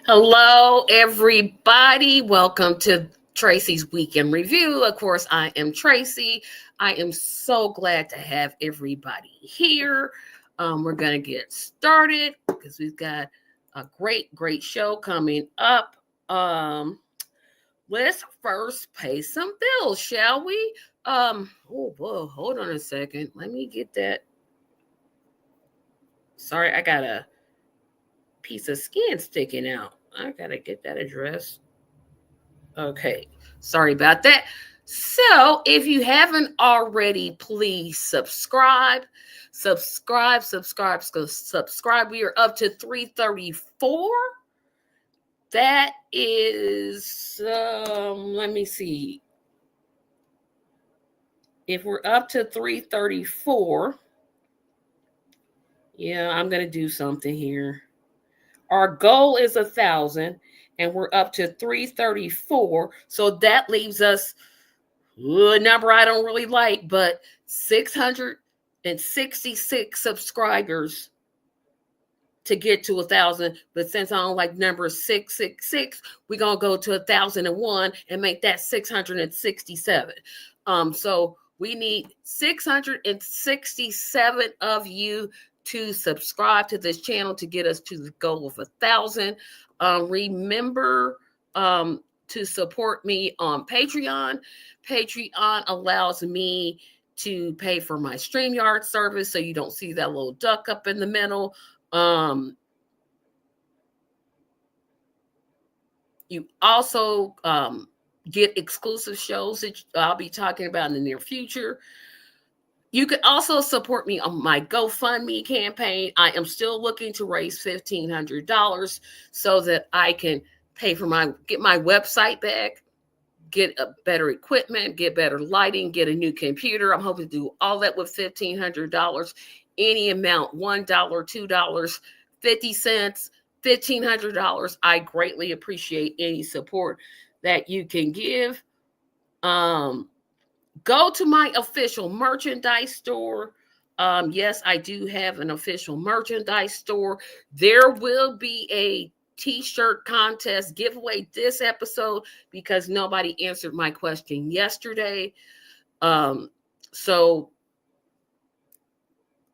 Hello, everybody. Welcome to Tracy's Weekend Review. Of course, I am Tracy. I am so glad to have everybody here. We're going to get started because we've got a great show coming up. Let's first pay some bills, shall we? Hold on a second. Let me get that. Sorry, I got a piece of skin sticking out. I gotta get that addressed. Okay, sorry about that. So if you haven't already, please subscribe. We are up to 334. That is, let me see. If we're up to 334, yeah, I'm gonna do something here. Our goal is 1,000, and we're up to 334. So that leaves us a number I don't really like, but 666 subscribers to get to 1,000. But since I don't like number 666, we're gonna go to 1,001 and make that 667. So we need 667 of you to subscribe to this channel to get us to the goal of 1,000. Remember to support me on Patreon. Patreon allows me to pay for my StreamYard service, so you don't see that little duck up in the middle. You also get exclusive shows that I'll be talking about in the near future. You can also support me on my GoFundMe campaign. I am still looking to raise $1,500 so that I can get my website back, get a better equipment, get better lighting, get a new computer. I'm hoping to do all that with $1,500. Any amount, $1, $2, 50 cents, $1,500. I greatly appreciate any support that you can give. Go to my official merchandise store. Yes, I do have an official merchandise store. There will be a t-shirt contest giveaway this episode because nobody answered my question yesterday. So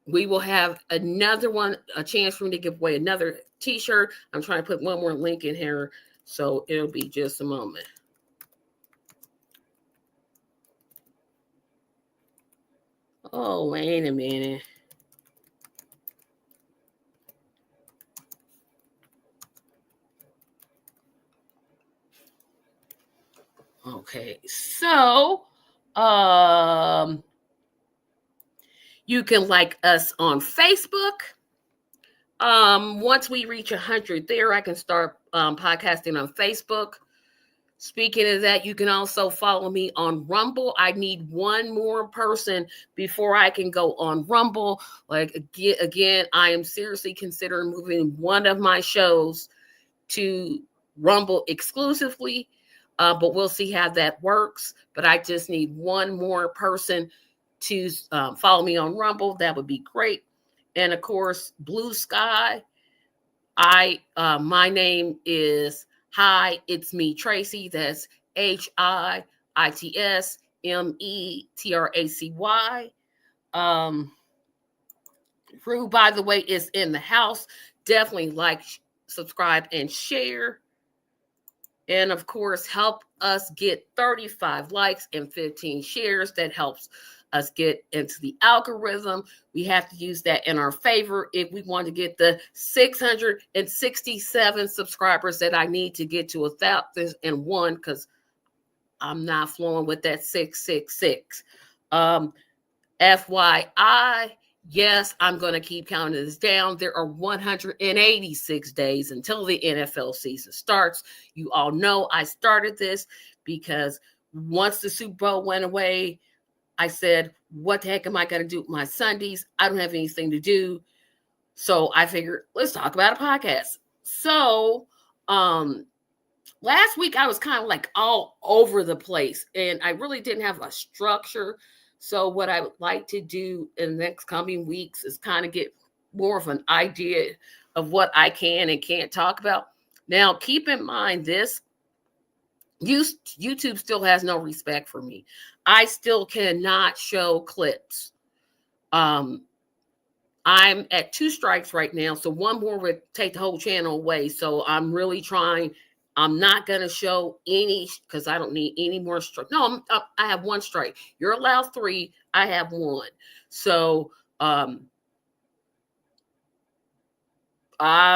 we will have another one, a chance for me to give away another t-shirt. I'm trying to put one more link in here, so it'll be just a moment. Oh, wait a minute. Okay, so you can like us on Facebook. Once we reach 100 there, I can start podcasting on Facebook. Speaking of that, you can also follow me on Rumble. I need one more person before I can go on Rumble. Like, again, I am seriously considering moving one of my shows to Rumble exclusively, but we'll see how that works. But I just need one more person to follow me on Rumble. That would be great. And of course, Blue Sky. My name is Hi, It's Me, Tracy. That's HIITSMETRACY. Rue, by the way, is in the house. Definitely like, subscribe, and share. And of course, help us get 35 likes and 15 shares. That helps us get into the algorithm. We have to use that in our favor if we want to get the 667 subscribers that I need to get to 1,001, because I'm not flowing with that 666. FYI, yes, I'm going to keep counting this down. There are 186 days until the NFL season starts. You all know I started this because once the Super Bowl went away, I said, what the heck am I going to do with my Sundays? I don't have anything to do. So I figured, let's talk about a podcast. So, last week I was kind of like all over the place and I really didn't have a structure. So what I would like to do in the next coming weeks is kind of get more of an idea of what I can and can't talk about. Now, keep in mind this, YouTube still has no respect for me. I still cannot show clips. I'm at 2 strikes right now. So one more would take the whole channel away. So I'm really trying. I'm not going to show any because I don't need any more strike. No, I have 1 strike. You're allowed 3. I have 1. So I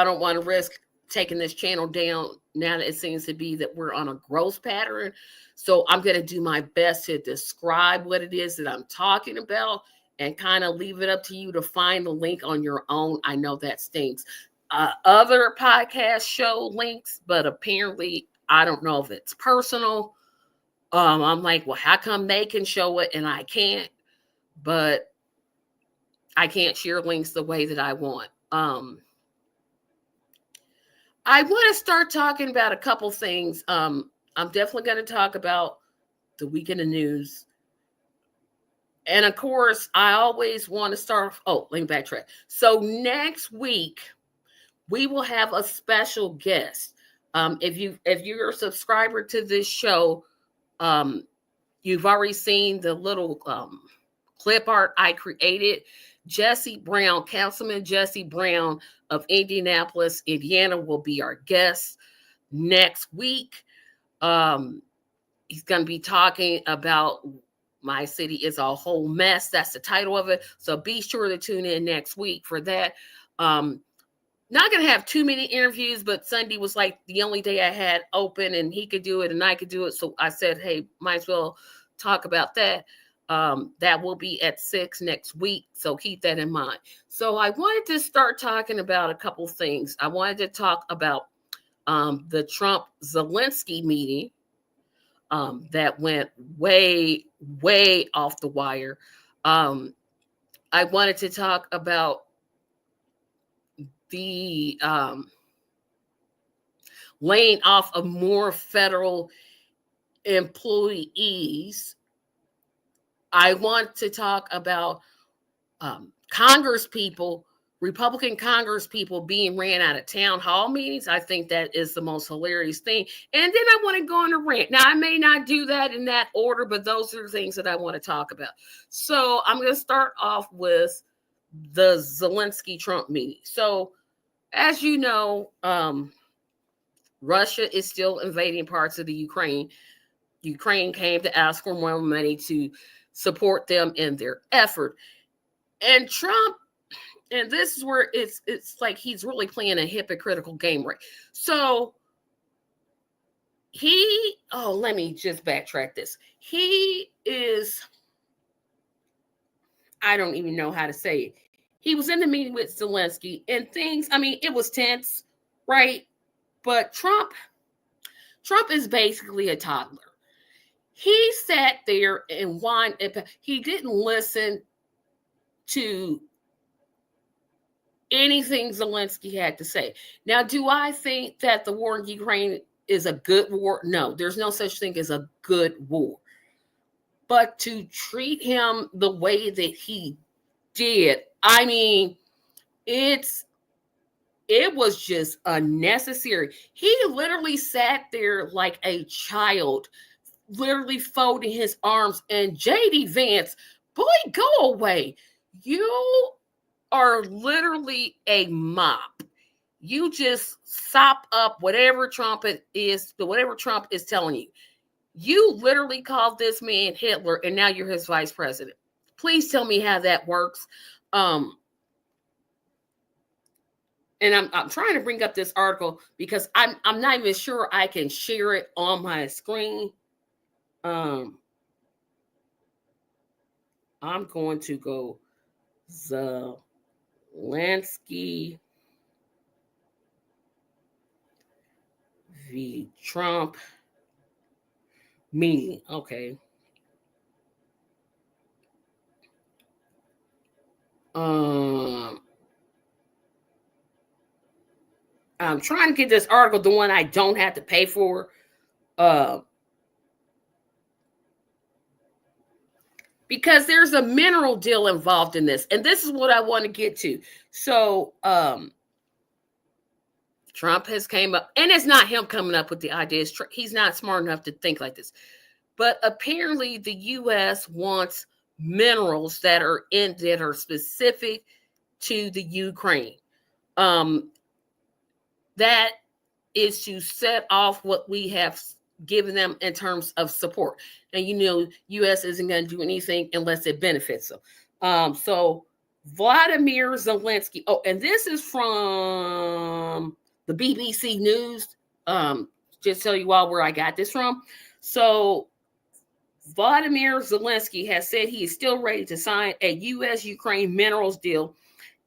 don't want to risk taking this channel down now that it seems to be that we're on a growth pattern. So I'm going to do my best to describe what it is that I'm talking about and kind of leave it up to you to find the link on your own. I know that stinks. Other podcast show links, but apparently I don't know if it's personal. I'm like, well, how come they can show it and I can't? But I can't share links the way that I want. I want to start talking about a couple things. I'm definitely going to talk about the week in the news. And of course, I always want to start. Oh, let me backtrack. So next week, we will have a special guest. If you're a subscriber to this show, you've already seen the little clip art I created. Jesse Brown, Councilman Jesse Brown of Indianapolis, Indiana, will be our guest next week. He's going to be talking about My City is a Whole Mess. That's the title of it. So be sure to tune in next week for that. Not going to have too many interviews, but Sunday was like the only day I had open and he could do it and I could do it. So I said, hey, might as well talk about that. That will be at 6 next week. So keep that in mind. So I wanted to start talking about a couple things. I wanted to talk about the Trump-Zelensky meeting that went way, way off the wire. I wanted to talk about the laying off of more federal employees. I want to talk about Congress people, Republican Congress people being ran out of town hall meetings. I think that is the most hilarious thing. And then I want to go on a rant. Now, I may not do that in that order, but those are the things that I want to talk about. So I'm going to start off with the Zelensky-Trump meeting. So as you know, Russia is still invading parts of the Ukraine. Ukraine came to ask for more money to support them in their effort. And Trump, and this is where it's like he's really playing a hypocritical game, right? So let me just backtrack this. He is, I don't even know how to say it. He was in the meeting with Zelensky and things, I mean, it was tense, right? But Trump is basically a toddler. He sat there and whined. He didn't listen to anything Zelensky had to say. Now, do I think that the war in Ukraine is a good war? No, there's no such thing as a good war. But to treat him the way that he did, I mean, it was just unnecessary. He literally sat there like a child, literally folding his arms. And J.D. Vance, boy, go away. You are literally a mop. you just sop up whatever Trump is telling you. You literally called this man Hitler, and now you're his vice president. Please tell me how that works. And I'm trying to bring up this article because I'm not even sure I can share it on my screen. I'm going to go Zelensky v. Trump meeting. Okay. I'm trying to get this article, the one I don't have to pay for. Because there's a mineral deal involved in this. And this is what I want to get to. So Trump has came up, and it's not him coming up with the ideas. He's not smart enough to think like this. But apparently the U.S. wants minerals that are specific to the Ukraine. That is to set off what we have given them in terms of support. And U.S. isn't going to do anything unless it benefits them. So Vladimir Zelensky. Oh, and this is from the BBC News. Just tell you all where I got this from. So Vladimir Zelensky has said he is still ready to sign a U.S.-Ukraine minerals deal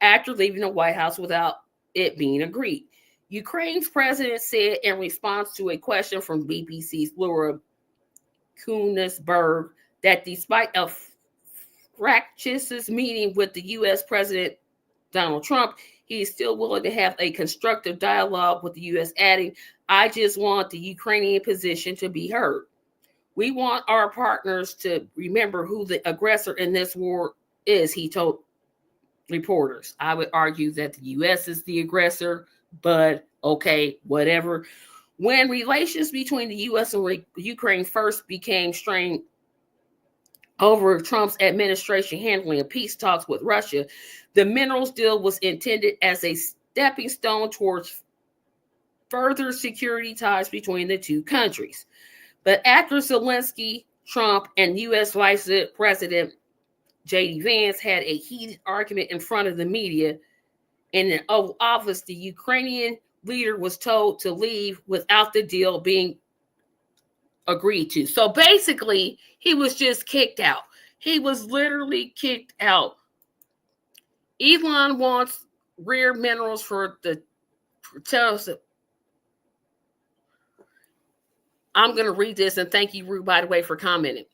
after leaving the White House without it being agreed. Ukraine's president said in response to a question from BBC's Laura Kunisberg that despite a fractious meeting with the U.S. President Donald Trump, he is still willing to have a constructive dialogue with the U.S., adding, "I just want the Ukrainian position to be heard. We want our partners to remember who the aggressor in this war is," he told reporters. I would argue that the U.S. is the aggressor, but okay, whatever. When relations between the U.S. and Ukraine first became strained over Trump's administration handling of peace talks with Russia, the minerals deal was intended as a stepping stone towards further security ties between the two countries. But after Zelensky, Trump, and U.S. Vice President J.D. Vance had a heated argument in front of the media in an Oval Office, the Ukrainian leader was told to leave without the deal being agreed to. So basically, he was just kicked out. He was literally kicked out. Elon wants rare minerals for the I'm going to read this, and thank you, Rue, by the way, for commenting.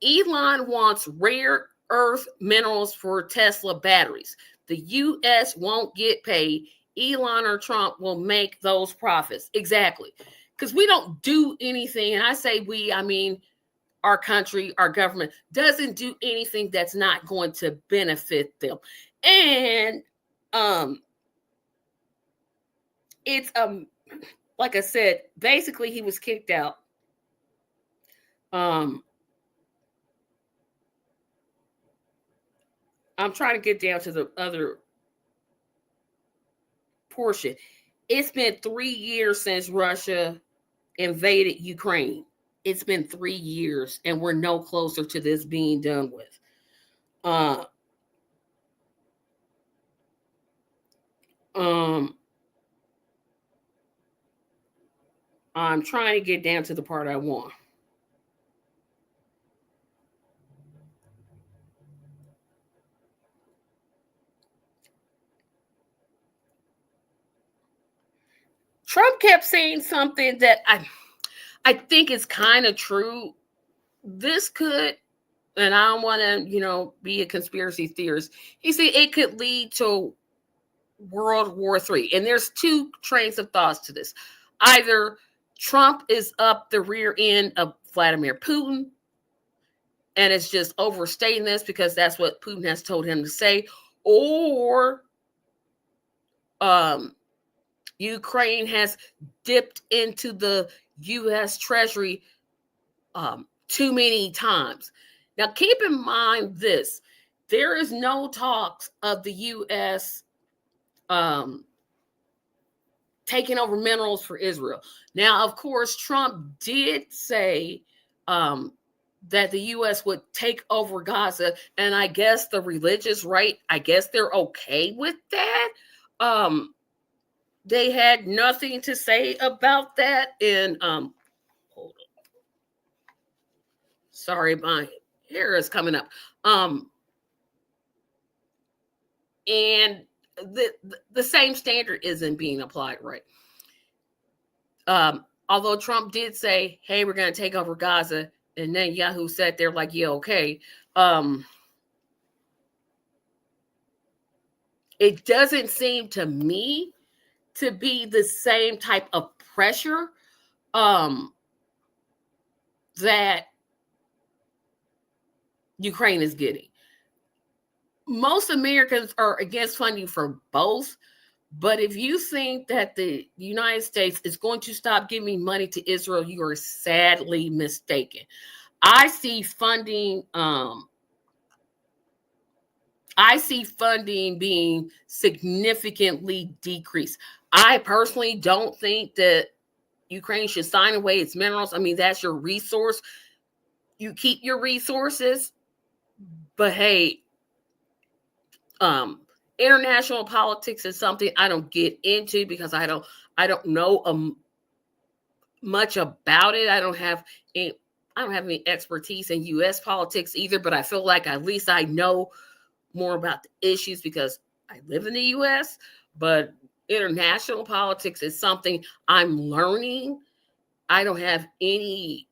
Elon wants rare earth minerals for Tesla batteries. The U.S. won't get paid. Elon or Trump will make those profits. Exactly. Because we don't do anything, and I say we, I mean our country, our government, doesn't do anything that's not going to benefit them. And it's like I said, basically he was kicked out. I'm trying to get down to the other portion. It's been 3 years since Russia invaded Ukraine. It's been 3 years, and we're no closer to this being done with. I'm trying to get down to the part I want. Trump kept saying something that I think is kind of true. This could, and I don't want to, be a conspiracy theorist. He said it could lead to World War III. And there's two trains of thoughts to this. Either Trump is up the rear end of Vladimir Putin, and it's just overstating this because that's what Putin has told him to say, or Ukraine has dipped into the U.S. Treasury too many times. Now, keep in mind this. There is no talks of the U.S. taking over minerals for Israel. Now, of course, Trump did say that the U.S. would take over Gaza, and I guess the religious right, I guess they're okay with that. They had nothing to say about that. And hold on. Sorry, my hair is coming up. And the same standard isn't being applied, right? Although Trump did say, hey, we're going to take over Gaza, and then Yahoo sat there like, yeah, okay. It doesn't seem to me to be the same type of pressure that Ukraine is getting. Most Americans are against funding for both. But if you think that the United States is going to stop giving money to Israel, you are sadly mistaken. I see funding being significantly decreased. I personally don't think that Ukraine should sign away its minerals. I mean, that's your resource. You keep your resources, but hey, international politics is something I don't get into because I don't know much about it. I don't have any expertise in U.S. politics either, but I feel like at least I know more about the issues because I live in the U.S. But international politics is something I'm learning. I don't have any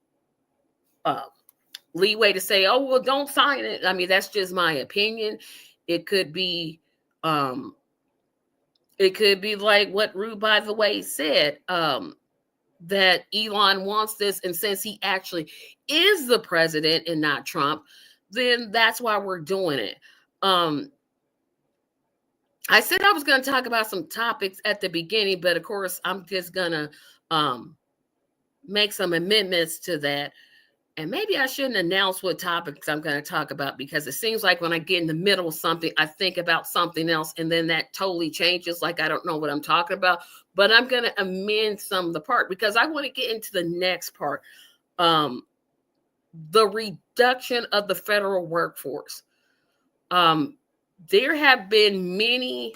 leeway to say, oh, well, don't sign it. I mean, that's just my opinion. It could be like what Rude, by the way, said, that Elon wants this. And since he actually is the president and not Trump, then that's why we're doing it. I said I was going to talk about some topics at the beginning, but of course, I'm just going to make some amendments to that. And maybe I shouldn't announce what topics I'm going to talk about because it seems like when I get in the middle of something, I think about something else and then that totally changes. Like I don't know what I'm talking about, but I'm going to amend some of the part because I want to get into the next part. The reduction of the federal workforce. There have been many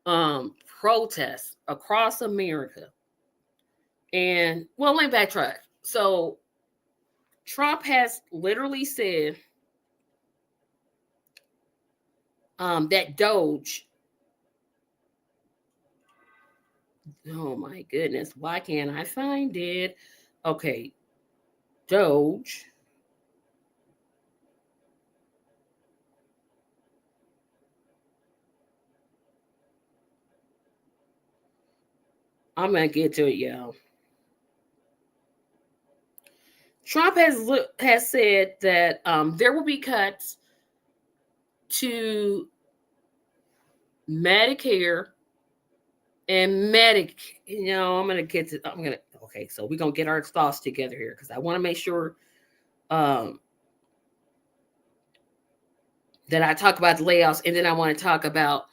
protests across America. And well, let me backtrack. So Trump has literally said that Doge. Oh my goodness, why can't I find it? Okay, Doge. I'm gonna get to it, y'all. Trump has said that there will be cuts to Medicare and okay, so we're gonna get our thoughts together here because I want to make sure that I talk about the layoffs, and then I want to talk about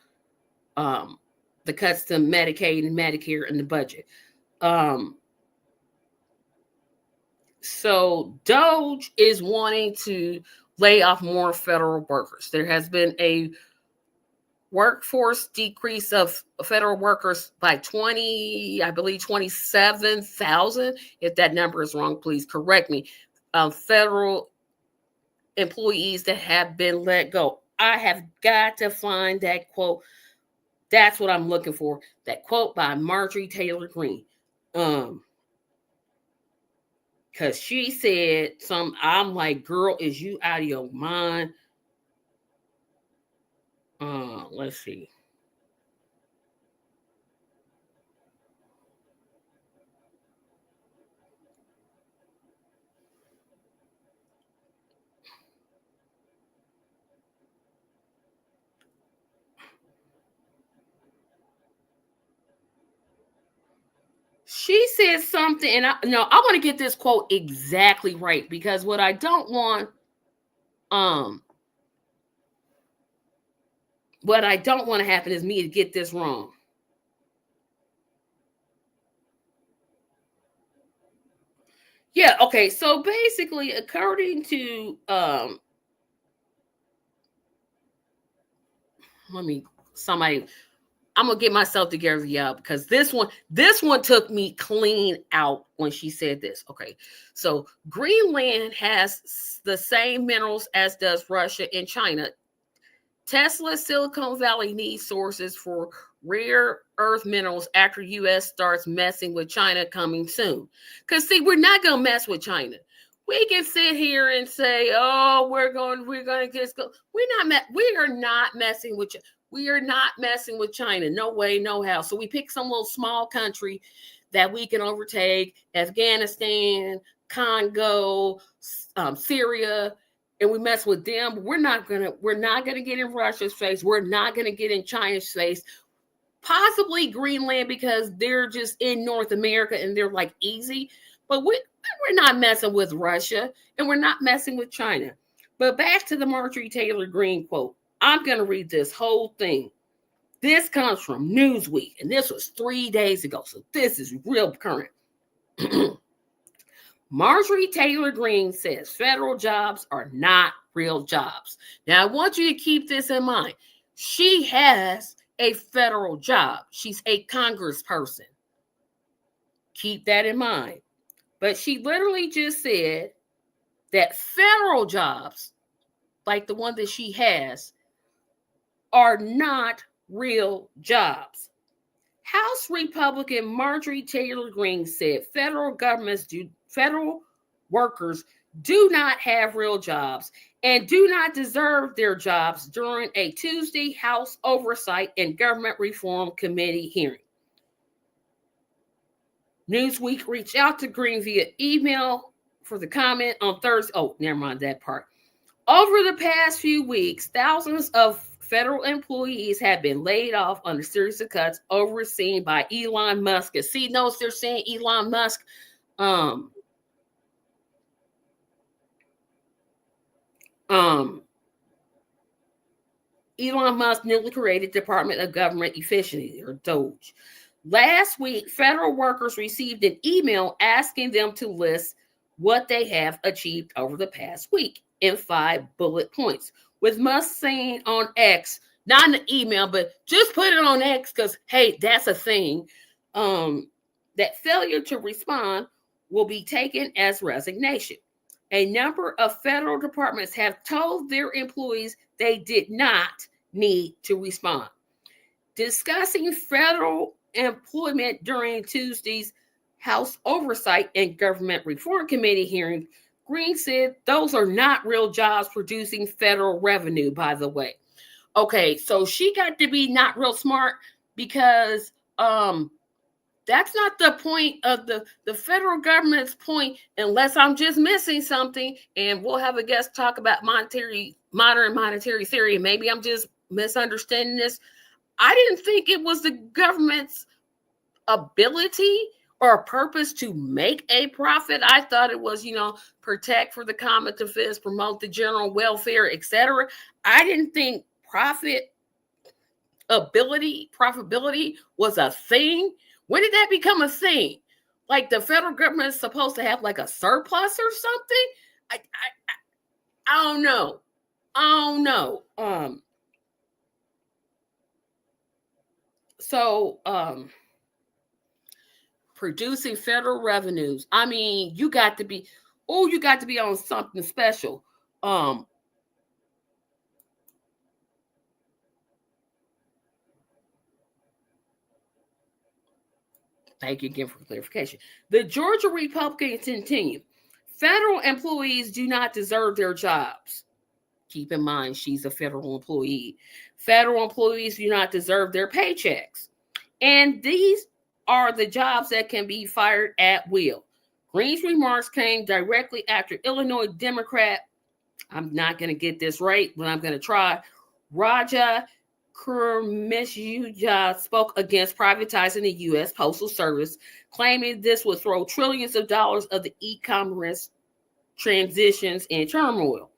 the cuts to Medicaid and Medicare in the budget. So Doge is wanting to lay off more federal workers. There has been a workforce decrease of federal workers by 27,000. If that number is wrong, please correct me. Federal employees that have been let go. I have got to find that quote. That's what I'm looking for. That quote by Marjorie Taylor Greene. Because she said I'm like, girl, is you out of your mind? Let's see. She said something, and I want to get this quote exactly right because what I don't want to happen is me to get this wrong. Yeah, okay. So basically, according to let me somebody I'm gonna get myself together, y'all, because this one took me clean out when she said this. Okay, so Greenland has the same minerals as does Russia and China. Tesla's Silicon Valley needs sources for rare earth minerals after U.S. starts messing with China coming soon. Because see, we're not gonna mess with China. We can sit here and say, "Oh, we're going to just go." We are not messing with. We are not messing with China. No way, no how. So we pick some little small country that we can overtake: Afghanistan, Congo, Syria, and we mess with them. We're not gonna get in Russia's face. We're not gonna get in China's face. Possibly Greenland because they're just in North America and they're like easy. But we're not messing with Russia and we're not messing with China. But back to the Marjorie Taylor Greene quote. I'm gonna read this whole thing. This comes from Newsweek, and this was 3 days ago. So this is real current. Marjorie Taylor Greene says federal jobs are not real jobs. Now, I want you to keep this in mind. She has a federal job. She's a congressperson. Keep that in mind. But she literally just said that federal jobs, like the one that she has, are not real jobs. House Republican Marjorie Taylor Greene said federal workers do not have real jobs and do not deserve their jobs during a Tuesday House Oversight and Government Reform Committee hearing. Newsweek reached out to Greene via email for the comment on Thursday. Oh, never mind that part. Over the past few weeks, thousands of federal employees have been laid off under a series of cuts overseen by Elon Musk. And see, notice they're saying Elon Musk. Elon Musk newly created Department of Government Efficiency, or DOGE. Last week, federal workers received an email asking them to list what they have achieved over the past week in 5 bullet points. With Musk saying on X, not in the email, but just put it on X because, hey, that's a thing, that failure to respond will be taken as resignation. A number of federal departments have told their employees they did not need to respond. Discussing federal employment during Tuesday's House Oversight and Government Reform Committee hearing, Greene said those are not real jobs producing federal revenue, by the way. Okay, so she got to be not real smart because that's not the point of the federal government's point, unless I'm just missing something. And we'll have a guest talk about modern monetary theory. Maybe I'm just misunderstanding this. I didn't think it was the government's ability or purpose to make a profit. I thought it was, protect for the common defense, promote the general welfare, etc. I didn't think profitability was a thing. When did that become a thing? Like the federal government is supposed to have like a surplus or something? I don't know. So producing federal revenues. I mean, you got to be on something special. Thank you again for clarification. The Georgia Republicans continue. Federal employees do not deserve their jobs. Keep in mind, she's a federal employee. Federal employees do not deserve their paychecks. And these are the jobs that can be fired at will. Greene's remarks came directly after Illinois Democrat, I'm not going to get this right, but I'm going to try, Raja Kurmeshuja spoke against privatizing the U.S. Postal Service, claiming this would throw trillions of dollars of the e-commerce transitions in turmoil.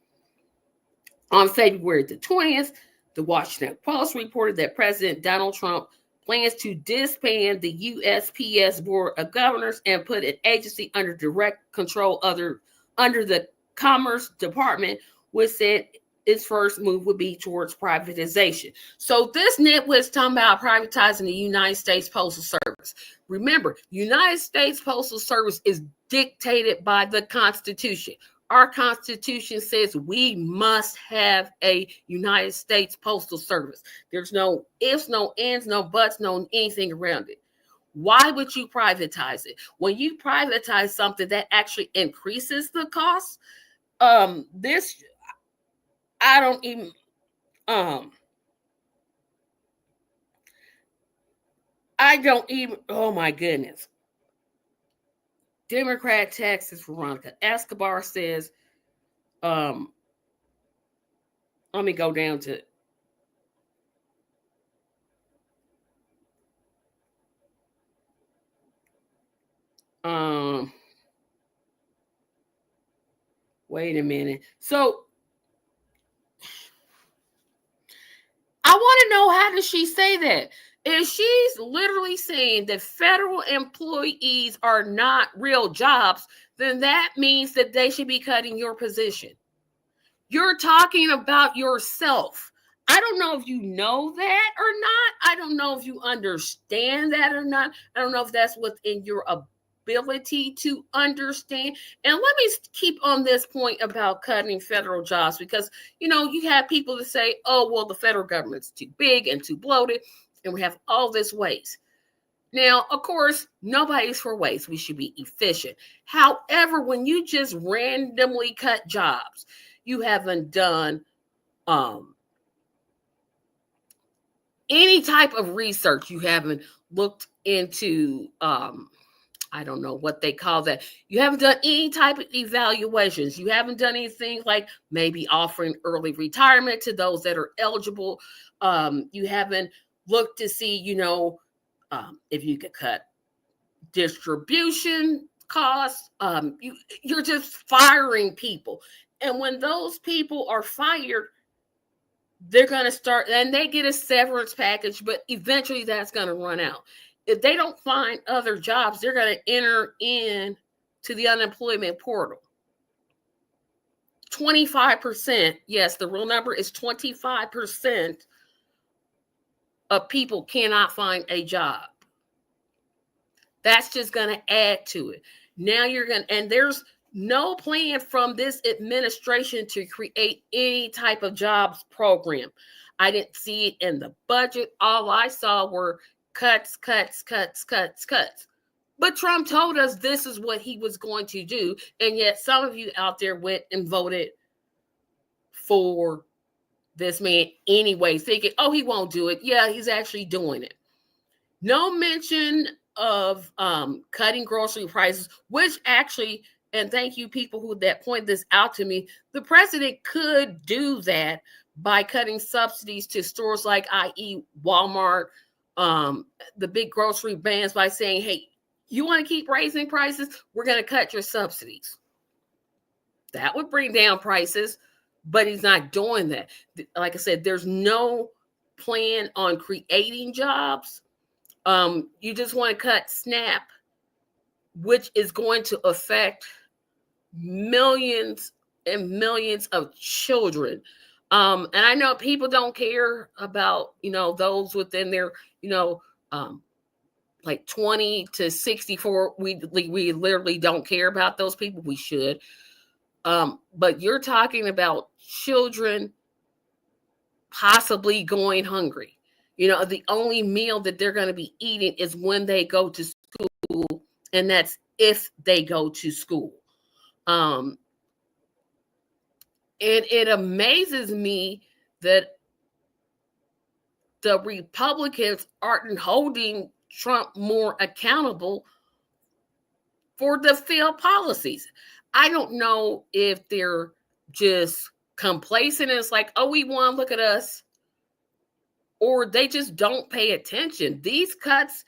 On February the 20th, the Washington Post reported that President Donald Trump plans to disband the USPS Board of Governors and put an agency under direct control under the Commerce Department, which said its first move would be towards privatization. So this nitwit's talking about privatizing the United States Postal Service. Remember, United States Postal Service is dictated by the Constitution. Our Constitution says we must have a United States Postal Service. There's no ifs, no ands, no buts, no anything around it. Why would you privatize it? When you privatize something that actually increases the cost, this I don't even oh my goodness. Democrat Texas Veronica Escobar says, let me go down to wait a minute. So I want to know, how does she say that? If she's literally saying that federal employees are not real jobs, then that means that they should be cutting your position. You're talking about yourself. I don't know if you know that or not. I don't know if you understand that or not. I don't know if that's within your ability to understand. And let me keep on this point about cutting federal jobs, because, you have people that say, oh, well, the federal government's too big and too bloated, and we have all this waste. Now, of course, nobody's for waste. We should be efficient. However, when you just randomly cut jobs, you haven't done any type of research. You haven't looked into, I don't know what they call that. You haven't done any type of evaluations. You haven't done anything like maybe offering early retirement to those that are eligible. You haven't looked to see, if you could cut distribution costs. You're just firing people. And when those people are fired, they're going to start, and they get a severance package, but eventually that's going to run out. If they don't find other jobs, they're going to enter in to the unemployment portal. 25%, yes, the real number is 25% of people cannot find a job. That's just going to add to it. Now and there's no plan from this administration to create any type of jobs program. I didn't see it in the budget. All I saw were cuts. But Trump told us this is what he was going to do. And yet some of you out there went and voted for this man anyway, thinking, oh, he won't do it. Yeah, he's actually doing it. No mention of cutting grocery prices, which actually, and thank you people that point this out to me, the president could do that by cutting subsidies to stores like, i.e. Walmart, the big grocery brands, by saying, hey, you want to keep raising prices? We're going to cut your subsidies. That would bring down prices, but he's not doing that. Like I said, there's no plan on creating jobs. You just want to cut SNAP, which is going to affect millions and millions of children. And I know people don't care about, those within their, like 20 to 64. We literally don't care about those people. We should. But you're talking about children possibly going hungry. The only meal that they're going to be eating is when they go to school, and that's if they go to school. And it amazes me that the Republicans aren't holding Trump more accountable for the failed policies. I don't know if they're just complacent and it's like, oh, we won, look at us. Or they just don't pay attention. These cuts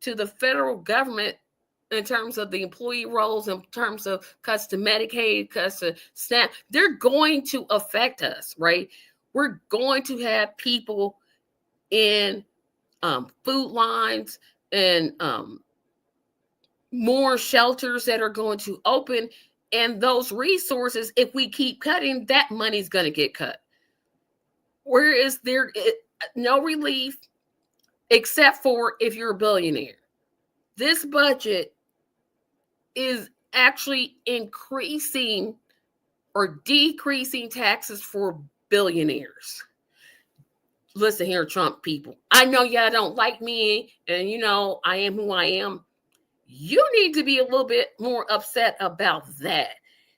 to the federal government in terms of the employee rolls, in terms of cuts to Medicaid, cuts to SNAP, they're going to affect us, right? We're going to have people in food lines and more shelters that are going to open. And those resources, if we keep cutting, that money's going to get cut. Where is there no relief except for if you're a billionaire? This budget is actually increasing or decreasing taxes for billionaires. Listen here, Trump people. I know y'all don't like me, and you know I am who I am. You need to be a little bit more upset about that.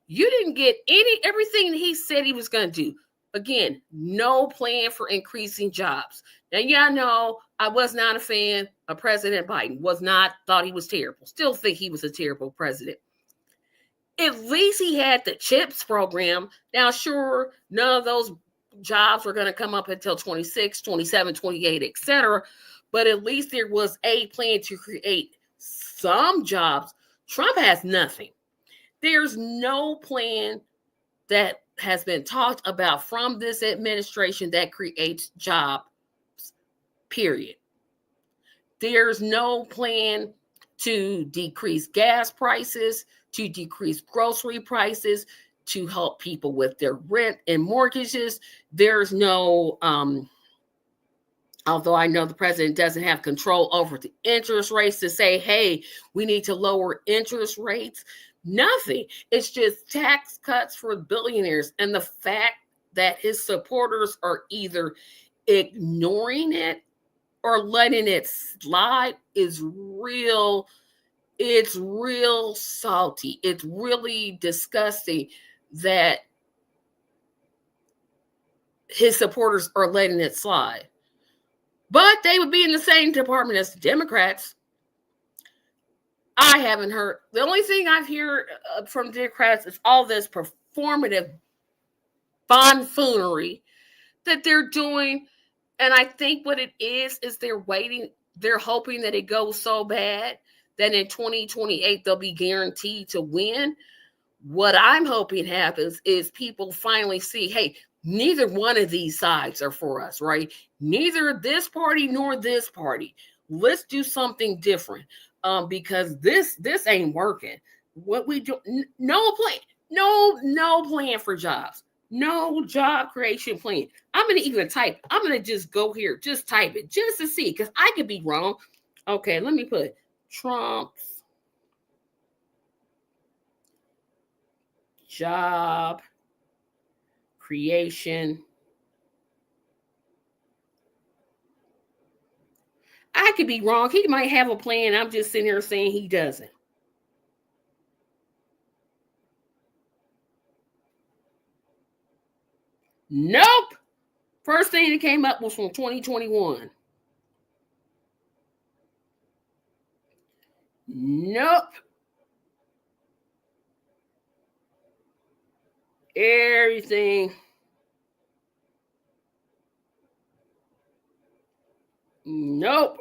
You didn't get everything he said he was going to do. Again, no plan for increasing jobs. Now, y'all know I was not a fan of President Biden. Thought he was terrible. Still think he was a terrible president. At least he had the CHIPS program. Now, sure, none of those jobs were going to come up until 26, 27, 28, etc. But at least there was a plan to create some jobs. Trump has nothing. There's no plan that has been talked about from this administration that creates jobs, period. There's no plan to decrease gas prices, to decrease grocery prices, to help people with their rent and mortgages. There's no, although I know the president doesn't have control over the interest rates to say, hey, we need to lower interest rates. Nothing. It's just tax cuts for billionaires. And the fact that his supporters are either ignoring it or letting it slide is real. It's real salty. It's really disgusting that his supporters are letting it slide. But they would be in the same department as the Democrats. I haven't heard. The only thing I've heard from Democrats is all this performative bonfoonery that they're doing. And I think what it is they're hoping that it goes so bad that in 2028 they'll be guaranteed to win. What I'm hoping happens is people finally see, hey, neither one of these sides are for us, right? Neither this party nor this party. Let's do something different, because this ain't working. What we do, no plan, no plan for jobs, no job creation plan. I'm gonna even type. I'm gonna just go here, just type it, just to see, because I could be wrong. Okay, let me put Trump's job creation. I could be wrong. He might have a plan. I'm just sitting here saying he doesn't. Nope. First thing that came up was from 2021. Nope. Everything. Nope.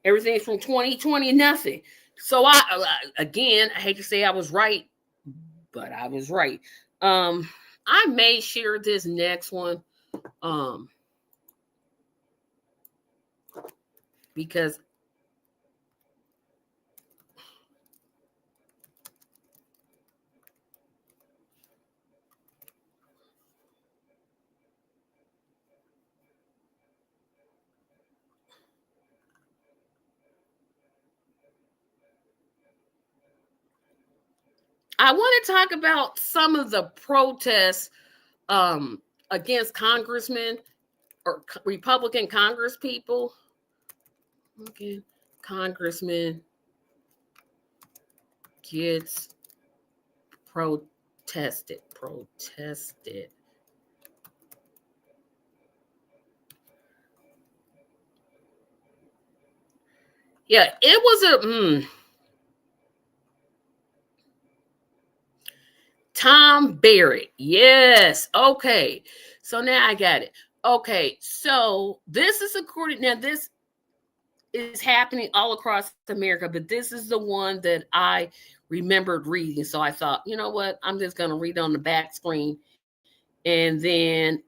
Everything's from 2020, nothing. So I hate to say I was right, but I was right. I may share this next one because I want to talk about some of the protests against congressmen or Republican Congress people. Okay, congressman gets protested. Yeah, it was a Tom Barrett. Yes. Okay. So now I got it. Okay. So this is this is happening all across America, but this is the one that I remembered reading. So I thought, you know what? I'm just going to read on the back screen and then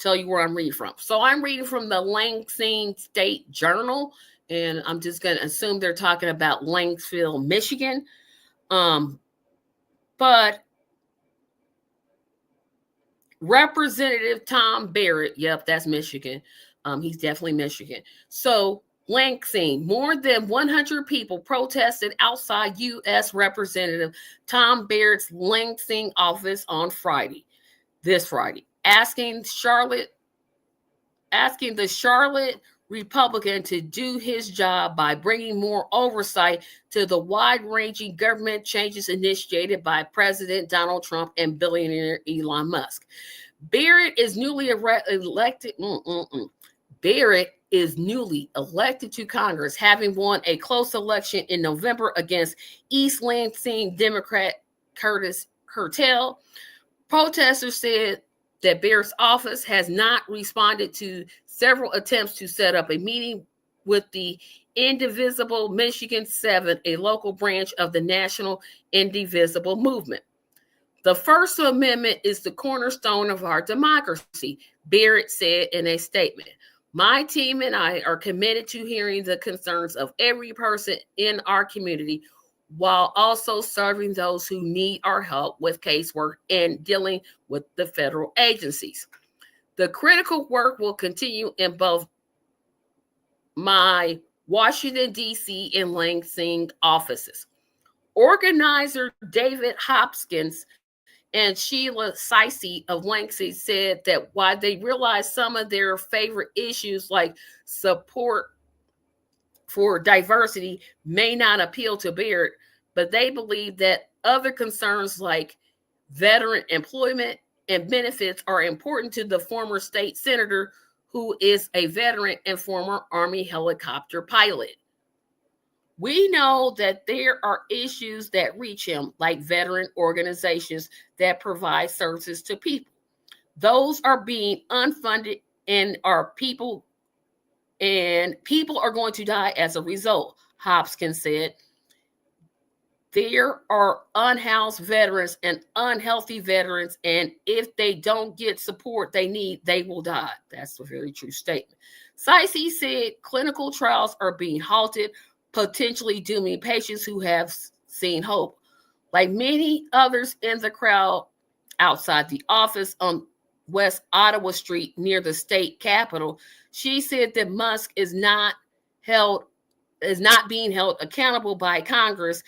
tell you where I'm reading from. So I'm reading from the Lansing State Journal, and I'm just going to assume they're talking about Langsville, Michigan. But Representative Tom Barrett, yep, that's Michigan. He's definitely Michigan. So Lansing, more than 100 people protested outside U.S. Representative Tom Barrett's Lansing office on this Friday, asking the Charlotte Republican to do his job by bringing more oversight to the wide-ranging government changes initiated by President Donald Trump and billionaire Elon Musk. Barrett is newly elected. Barrett is newly elected to Congress, having won a close election in November against East Lansing Democrat Curtis Hertel. Protesters said that Barrett's office has not responded to several attempts to set up a meeting with the Indivisible Michigan 7, a local branch of the National Indivisible Movement. The First Amendment is the cornerstone of our democracy, Barrett said in a statement. My team and I are committed to hearing the concerns of every person in our community while also serving those who need our help with casework and dealing with the federal agencies. The critical work will continue in both my Washington, D.C. and Lansing offices. Organizer David Hopkins and Sheila Tracy of Lansing said that while they realized some of their favorite issues like support for diversity may not appeal to Barrett, but they believe that other concerns like veteran employment and benefits are important to the former state senator who is a veteran and former Army helicopter pilot. We know that there are issues that reach him, like veteran organizations that provide services to people. Those are being unfunded and people are going to die as a result, Hopkins said. There are unhoused veterans and unhealthy veterans, and if they don't get support they need, they will die. That's a very true statement. Tracy said clinical trials are being halted, potentially dooming patients who have seen hope. Like many others in the crowd outside the office on West Ottawa Street near the state capitol, she said that Musk is not being held accountable by Congress,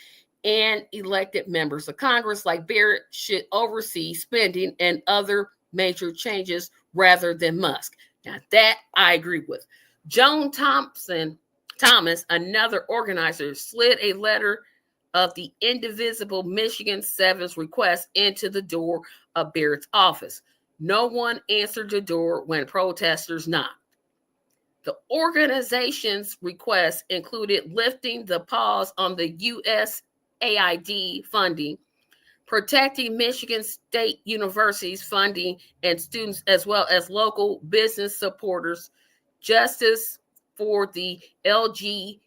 and elected members of Congress like Barrett should oversee spending and other major changes rather than Musk. Now that I agree with. Joan Thomas, another organizer, slid a letter of the Indivisible Michigan 7's request into the door of Barrett's office. No one answered the door when protesters knocked. The organization's request included lifting the pause on the USAID funding, protecting Michigan State University's funding and students, as well as local business supporters, justice for the LGBTQIA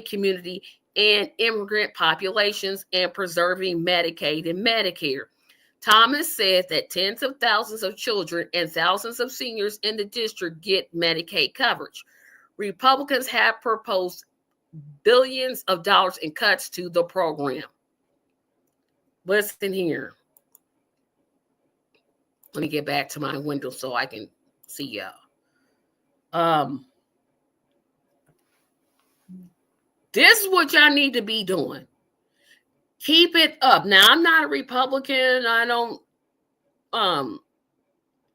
community and immigrant populations, and preserving Medicaid and Medicare. Thomas said that tens of thousands of children and thousands of seniors in the district get Medicaid coverage. Republicans have proposed billions of dollars in cuts to the program. Listen here. Let me get back to my window so I can see y'all. This is what y'all need to be doing. Keep it up. Now, I'm not a Republican. I don't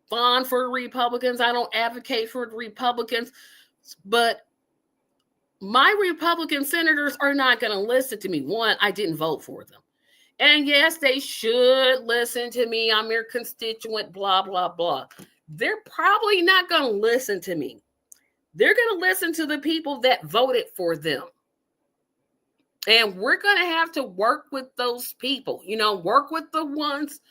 bond for Republicans. I don't advocate for the Republicans. But my Republican senators are not going to listen to me. One, I didn't vote for them. And yes, they should listen to me. I'm your constituent, blah, blah, blah. They're probably not going to listen to me. They're going to listen to the people that voted for them. And we're going to have to work with those people, work with the ones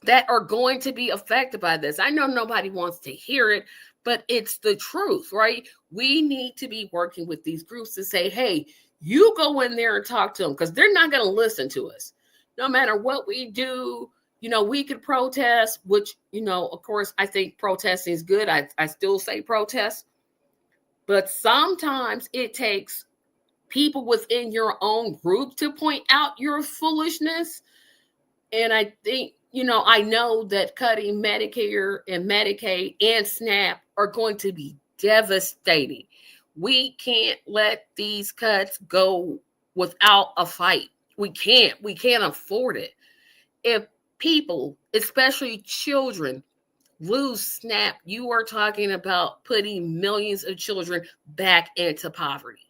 that are going to be affected by this. I know nobody wants to hear it, but it's the truth, right? We need to be working with these groups to say, hey, you go in there and talk to them, because they're not going to listen to us. No matter what we do, We could protest, which, of course, I think protesting is good. I still say protest. But sometimes it takes people within your own group to point out your foolishness. And I think, I know that cutting Medicare and Medicaid and SNAP are going to be devastating. We can't let these cuts go without a fight. We can't afford it. If people, especially children, lose SNAP, you are talking about putting millions of children back into poverty.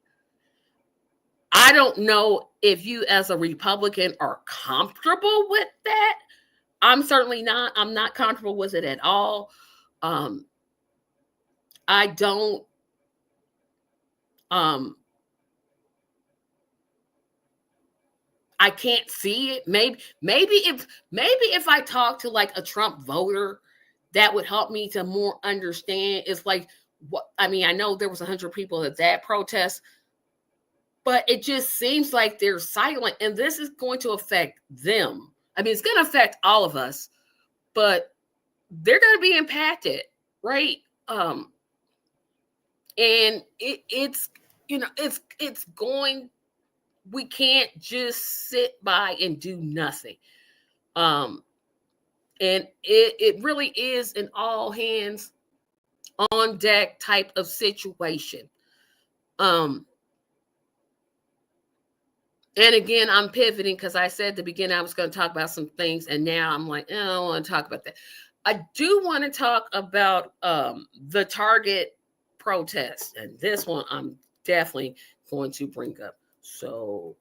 I don't know if you as a Republican are comfortable with that. I'm certainly not. I'm not comfortable with it at all. I don't I can't see it. Maybe if I talk to like a Trump voter, that would help me to more understand. It's like, what I mean, I know there was 100 people at that protest, but it just seems like they're silent, and this is going to affect them. I mean, it's going to affect all of us, but they're going to be impacted, right? And it's going. We can't just sit by and do nothing. And it really is an all hands on deck type of situation. And again, I'm pivoting because I said at the beginning I was going to talk about some things, and now I'm like, I don't want to talk about that. I do want to talk about the Target protest, and this one I'm definitely going to bring up. So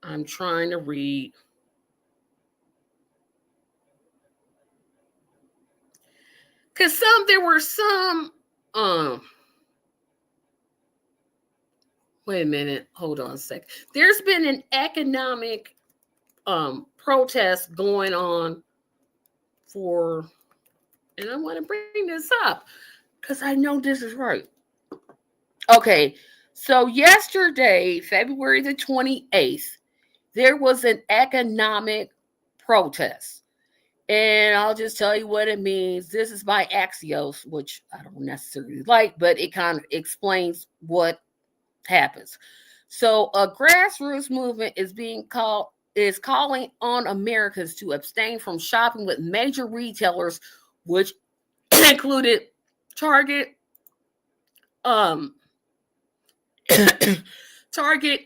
I'm trying to read. Because there were some, wait a minute, hold on a sec. There's been an economic protest going on for, and I want to bring this up because I know this is right. Okay, so yesterday, February the 28th, there was an economic protest. And I'll just tell you what it means. This is by Axios, which I don't necessarily like, but it kind of explains what happens. So a grassroots movement is calling on Americans to abstain from shopping with major retailers, which included Target, Target,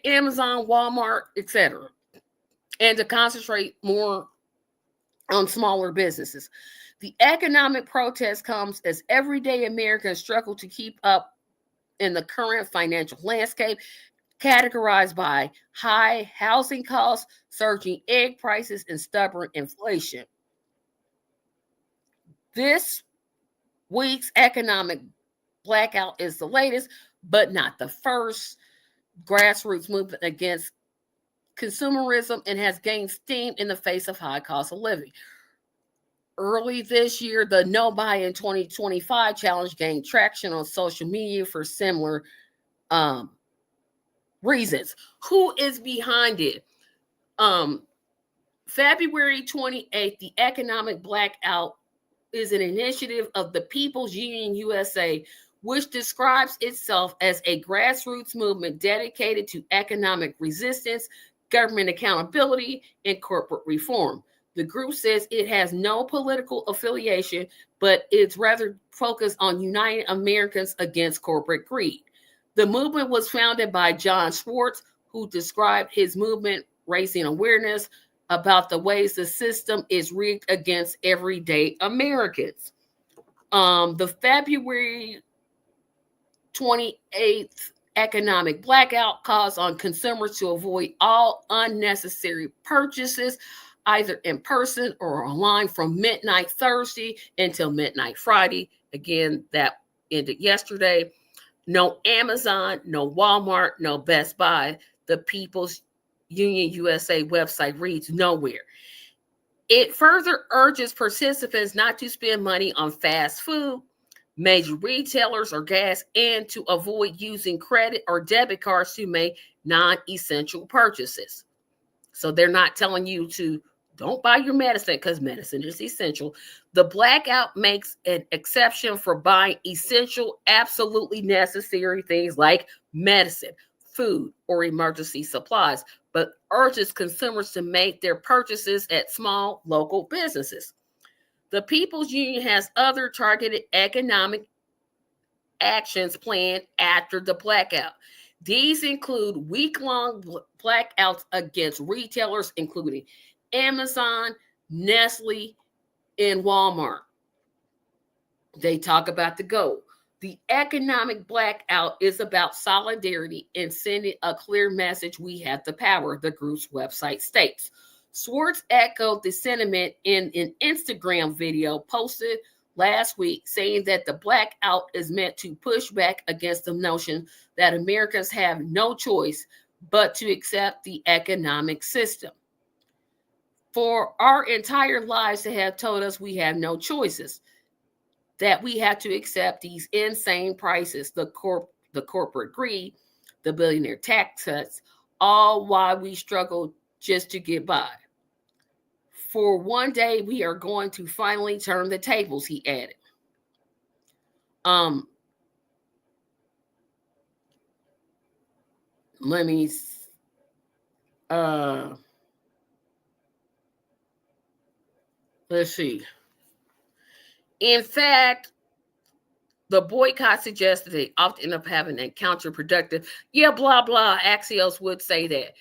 Amazon, Walmart, etc., and to concentrate more on smaller businesses. The economic protest comes as everyday Americans struggle to keep up in the current financial landscape, categorized by high housing costs, surging egg prices, and stubborn inflation. This week's economic blackout is the latest, but not the first grassroots movement against consumerism and has gained steam in the face of high cost of living. Early this year, the No Buy in 2025 challenge gained traction on social media for similar reasons. Who is behind it? February 28th, the Economic Blackout is an initiative of the People's Union USA, which describes itself as a grassroots movement dedicated to economic resistance, government accountability, and corporate reform. The group says it has no political affiliation, but it's rather focused on uniting Americans against corporate greed. The movement was founded by John Schwartz, who described his movement raising awareness about the ways the system is rigged against everyday Americans. The February 28th economic blackout calls on consumers to avoid all unnecessary purchases. either in person or online from midnight Thursday until midnight Friday. Again, that ended yesterday. No Amazon, no Walmart, no Best Buy. The People's Union USA website reads nowhere. It further urges participants not to spend money on fast food, major retailers, or gas, and to avoid using credit or debit cards to make non-essential purchases. So they're not telling you to don't buy your medicine because medicine is essential. The blackout makes an exception for buying essential, absolutely necessary things like medicine, food, or emergency supplies, but urges consumers to make their purchases at small local businesses. The People's Union has other targeted economic actions planned after the blackout. These include week-long blackouts against retailers, including Amazon, Nestle, and Walmart. They talk about the goal. The economic blackout is about solidarity and sending a clear message we have the power, the group's website states. Swartz echoed the sentiment in an Instagram video posted last week, saying that the blackout is meant to push back against the notion that Americans have no choice but to accept the economic system. For our entire lives, they have told us we have no choices, that we have to accept these insane prices, the corporate greed, the billionaire tax cuts, all while we struggle just to get by. For one day, we are going to finally turn the tables, he added. Let me let's see. In fact, the boycott suggests that they often end up having a counterproductive, blah, blah. Axios would say that.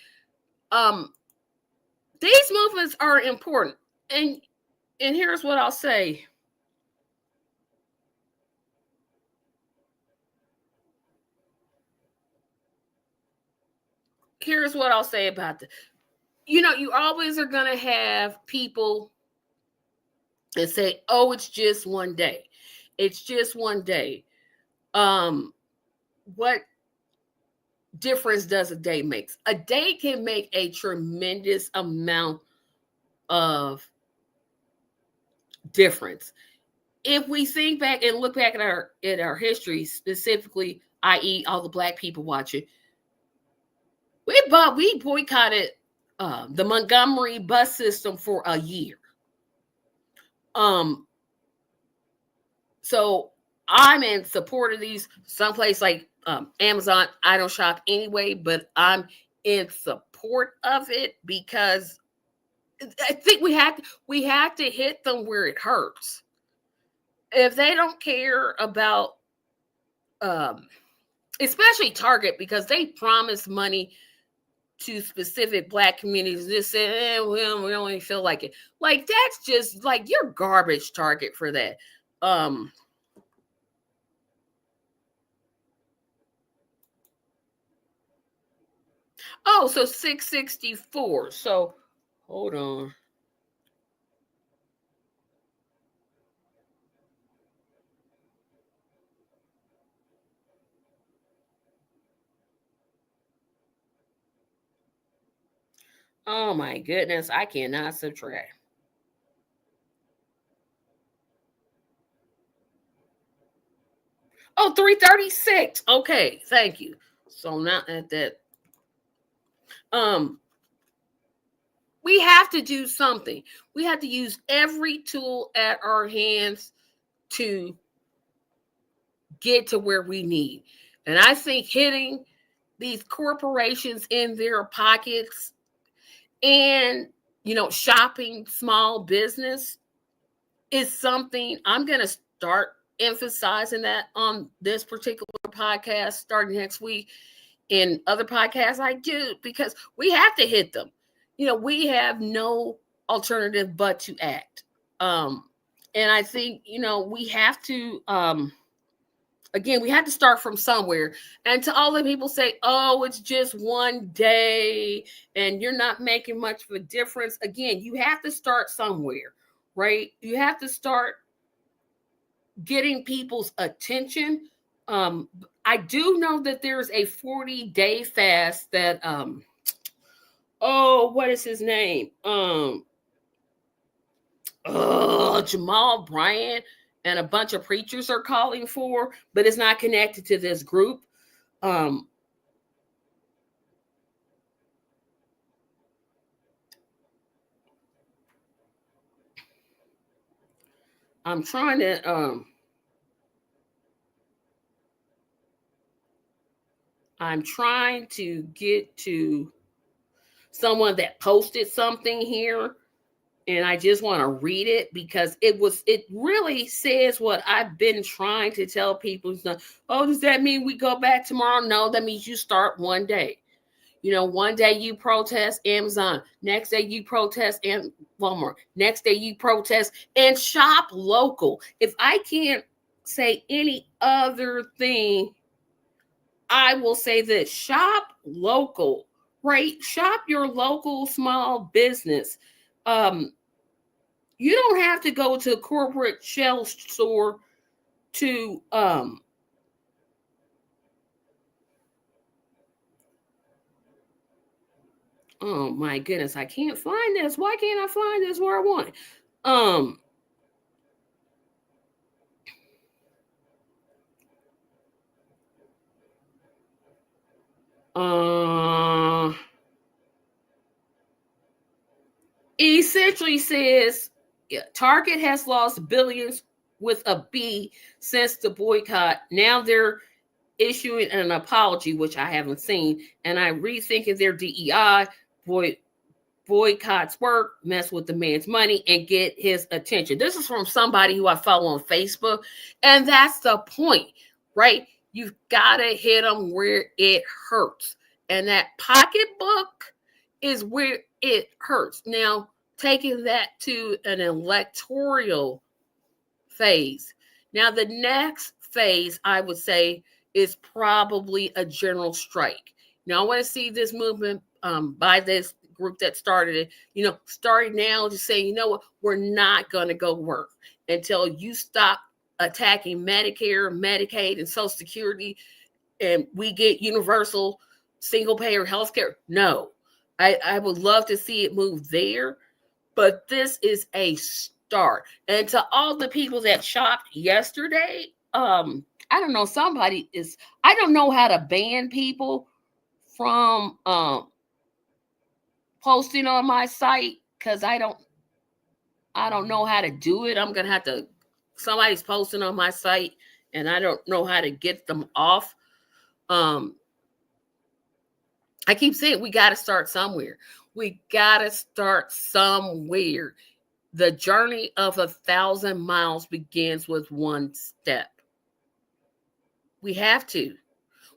These movements are important. And here's what I'll say. Here's what I'll say about this. You always are going to have people that say, oh, it's just one day. It's just one day. What difference does a day make? A day can make a tremendous amount of difference. If we think back and look back at our history, specifically, i.e., all the Black people watching, we boycotted the Montgomery bus system for a year. So I'm in support of these. Someplace like Amazon, I don't shop anyway, but I'm in support of it because I think we have to hit them where it hurts. If they don't care about, especially Target, because they promise money to specific Black communities, just say, we don't even feel like it. Like, that's just like you're garbage, Target, for that. Oh, so 664. So hold on. Oh my goodness, I cannot subtract. Oh, 336. Okay, thank you. So not at that. We have to do something. We have to use every tool at our hands to get to where we need. And I think hitting these corporations in their pockets and, shopping small business is something I'm going to start emphasizing that on this particular podcast starting next week. In other podcasts I do, because we have to hit them. We have no alternative but to act. And I think, we have to Again, we had to start from somewhere. And to all the people say, oh, it's just one day and you're not making much of a difference. Again, you have to start somewhere, right? You have to start getting people's attention. I do know that there's a 40-day fast that what is his name? Jamal Bryant and a bunch of preachers are calling for, but it's not connected to this group. I'm trying to I'm trying to get to someone that posted something here, and I just want to read it because it really says what I've been trying to tell people. Oh, does that mean we go back tomorrow? No, that means you start one day. One day you protest Amazon, next day you protest and Walmart, next day you protest and shop local. If I can't say any other thing, I will say this: shop local, right? Shop your local small business. You don't have to go to a corporate shell store to oh my goodness, I can't find this. Why can't I find this where I want it? Essentially says Target has lost billions with a B since the boycott. Now they're issuing an apology, which I haven't seen, and I'm rethinking their DEI. Boycotts work, mess with the man's money, and get his attention. This is from somebody who I follow on Facebook, and that's the point, right? You've got to hit them where it hurts, and that pocketbook is where it hurts. Now, taking that to an electoral phase. Now, the next phase, I would say, is probably a general strike. Now, I want to see this movement by this group that started it, starting now to say, you know what, we're not going to go work until you stop attacking Medicare, Medicaid, and Social Security, and we get universal single payer health care. No, I would love to see it move there, but this is a start. And to all the people that shopped yesterday, I don't know, I don't know how to ban people from posting on my site because I don't know how to do it. I'm gonna have to somebody's posting on my site and I don't know how to get them off. I keep saying we got to start somewhere. We got to start somewhere. The journey of 1,000 miles begins with one step. We have to.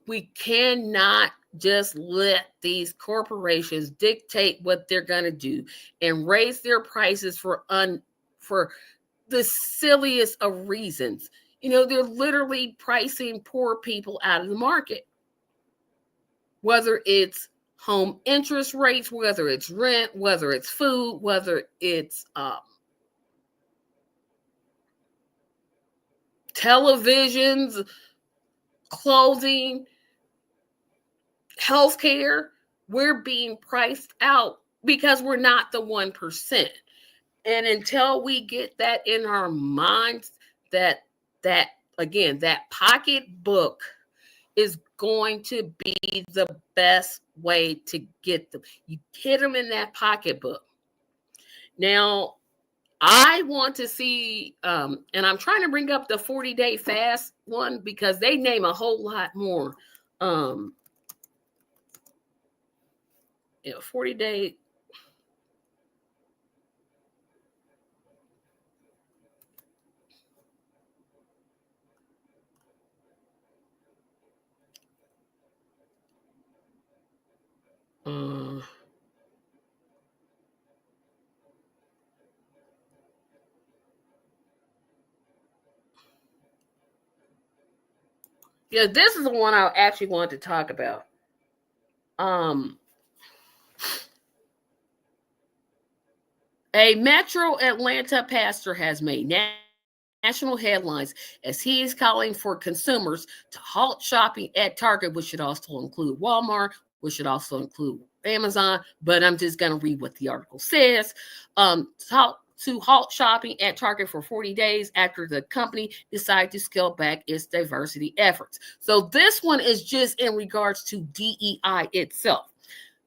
We cannot just let these corporations dictate what they're going to do and raise their prices for the silliest of reasons. They're literally pricing poor people out of the market. Whether it's home interest rates, whether it's rent, whether it's food, whether it's televisions, clothing, healthcare, we're being priced out because we're not the 1%. And until we get that in our minds, that again, that pocketbook is going to be the best way to get them. You hit them in that pocketbook. Now, I want to see, and I'm trying to bring up the 40-day fast one because they name a whole lot more. 40-day. Yeah, this is the one I actually wanted to talk about. A Metro Atlanta pastor has made national headlines as he is calling for consumers to halt shopping at Target, which should also include Walmart, which should also include Amazon. But I'm just going to read what the article says. To halt shopping at Target for 40 days after the company decided to scale back its diversity efforts. So this one is just in regards to DEI itself.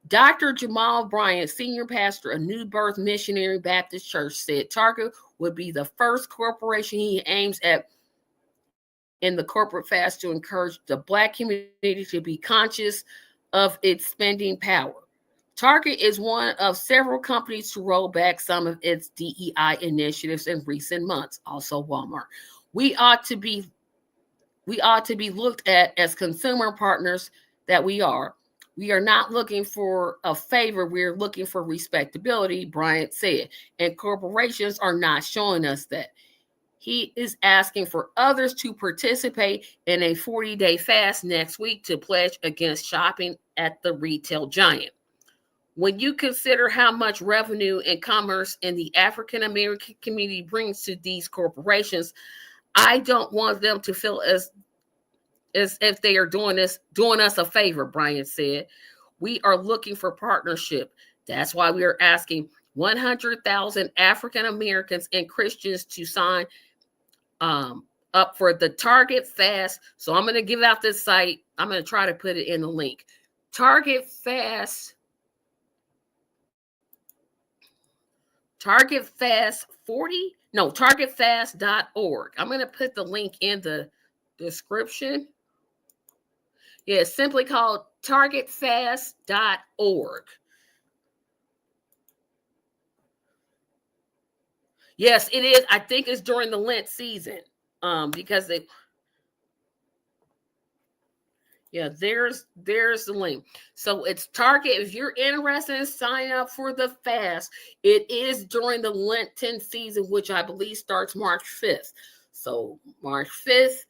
Dr. Jamal Bryant, senior pastor of New Birth Missionary Baptist Church, said Target would be the first corporation he aims at in the corporate fast to encourage the Black community to be conscious of its spending power. Target is one of several companies to roll back some of its DEI initiatives in recent months. Also, Walmart. We ought to be looked at as consumer partners that we are. We are not looking for a favor. We're looking for respectability, Bryant said. And corporations are not showing us that. He is asking for others to participate in a 40-day fast next week to pledge against shopping at the retail giant. When you consider how much revenue and commerce in the African American community brings to these corporations, I don't want them to feel as if they are doing us a favor, Bryant said. We are looking for partnership. That's why we are asking 100,000 African Americans and Christians to sign up for the Target Fast. So I'm going to give out this site. I'm going to try to put it in the link. Target Fast 40? No, targetfast.org. I'm going to put the link in the description. Yeah, it's simply called targetfast.org. Yes, it is. I think it's during the Lent season. Because they there's the link. So it's Target. If you're interested in signing up for the fast, it is during the Lenten season, which I believe starts March 5th. So March 5th,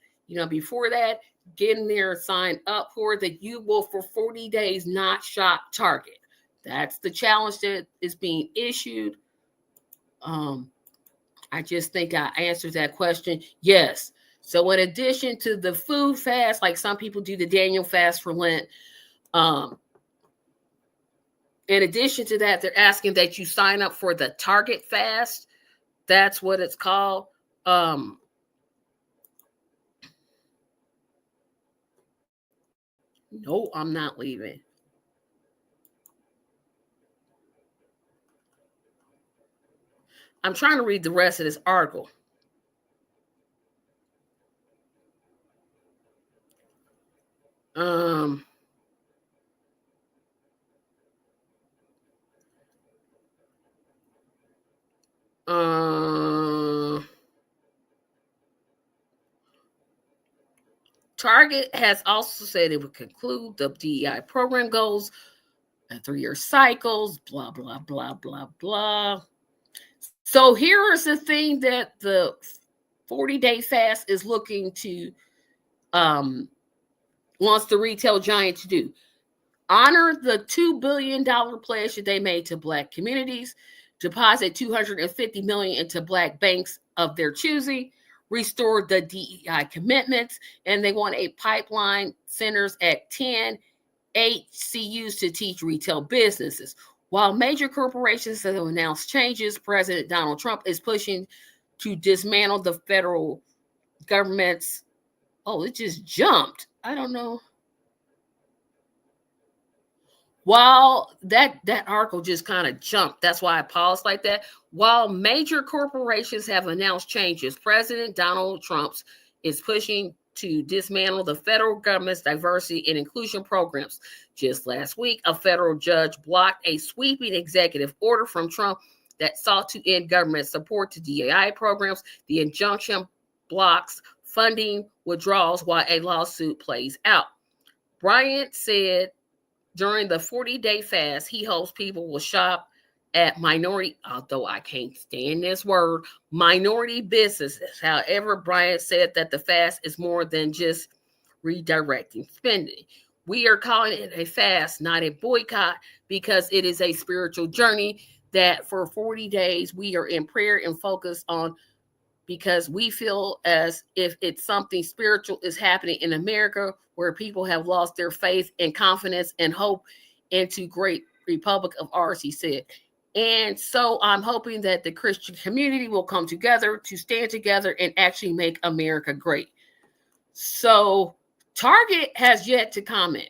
before that, get in there and sign up for it, that you will for 40 days not shop Target. That's the challenge that is being issued. I just think I answered that question. Yes. So in addition to the food fast, like some people do the Daniel fast for Lent, in addition to that, they're asking that you sign up for the Target fast. That's what it's called. No, I'm not leaving. I'm trying to read the rest of this article. Target has also said it would conclude the DEI program goals and 3-year cycles, blah, blah, blah, blah, blah. So here is the thing that the 40-day fast is looking to, wants the retail giant to do. Honor the $2 billion pledge that they made to Black communities, deposit $250 million into Black banks of their choosing, restore the DEI commitments, and they want a pipeline centers at 10 HCUs to teach retail businesses. While major corporations have announced changes, President Donald Trump is pushing to dismantle the federal government's. Oh, it just jumped. I don't know. While that article just kind of jumped, that's why I paused like that. While major corporations have announced changes, President Donald Trump is pushing to dismantle the federal government's diversity and inclusion programs. Just last week, a federal judge blocked a sweeping executive order from Trump that sought to end government support to DEI programs. The injunction blocks funding withdrawals while a lawsuit plays out. Bryant said during the 40-day fast, he hopes people will shop at minority, although I can't stand this word, minority businesses. However, Bryant said that the fast is more than just redirecting spending. We are calling it a fast, not a boycott, because it is a spiritual journey that for 40 days we are in prayer and focus on, because we feel as if it's something spiritual is happening in America where people have lost their faith and confidence and hope into great republic of ours, he said. And so I'm hoping that the Christian community will come together to stand together and actually make America great. So Target has yet to comment.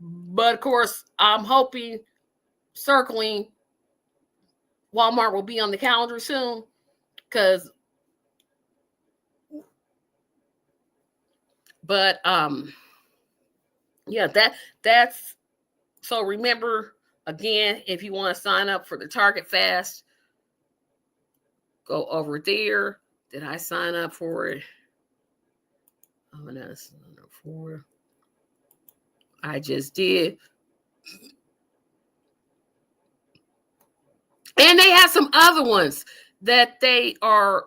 But of course, I'm hoping circling Walmart will be on the calendar soon, because yeah, that's so. Remember, again, if you want to sign up for the Target Fast, go over there. Did I sign up for it? I'm gonna sign up for. I just did. And they have some other ones that they are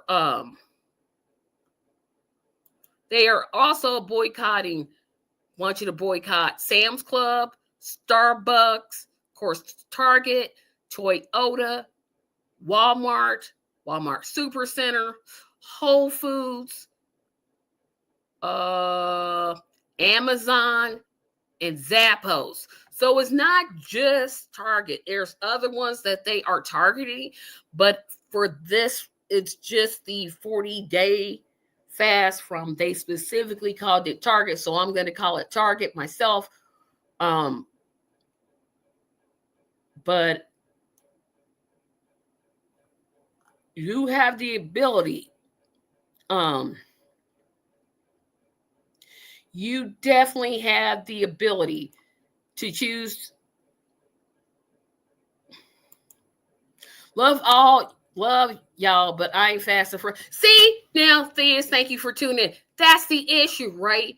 also boycotting. Want you to boycott Sam's Club, Starbucks, of course, Target, Toyota, Walmart, Walmart Supercenter, Whole Foods, Amazon, and Zappos. So it's not just Target. There's other ones that they are targeting, but for this, it's just the 40-day fast from, they specifically called it Target, so I'm going to call it Target myself. But you have the ability, you definitely have the ability to choose. Love y'all, but I ain't fast and free. See, now, Theus, thank you for tuning in. That's the issue, right?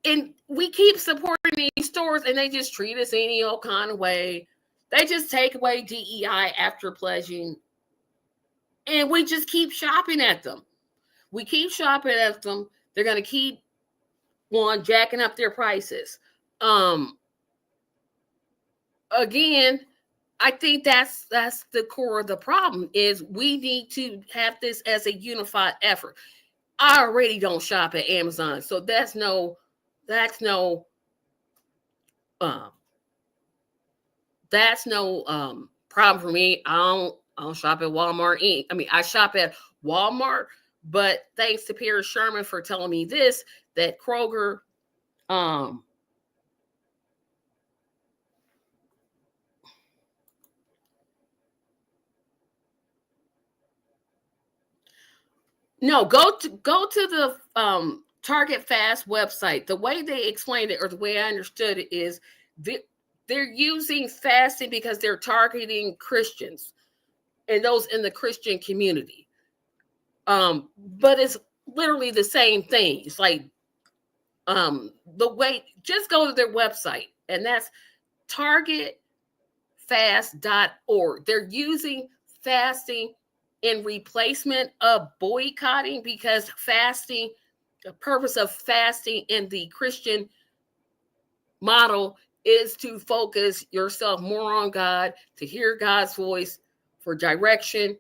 And we keep supporting these stores, and they just treat us any old kind of way. They just take away DEI after pledging, and we just keep shopping at them. We keep shopping at them. They're going to keep jacking up their prices. Again, I think that's the core of the problem, is we need to have this as a unified effort. I already don't shop at Amazon, so that's no problem for me. I don't shop at Walmart Inc. I mean, I shop at Walmart, but thanks to Pierre Sherman for telling me this, that Kroger, no, go to the Target Fast website. The way they explained it, or the way I understood it, is they're using fasting because they're targeting Christians and those in the Christian community. But it's literally the same thing. It's like the way, just go to their website, and that's targetfast.org. They're using fasting in replacement of boycotting, because fasting, the purpose of fasting in the Christian model is to focus yourself more on God, to hear God's voice for direction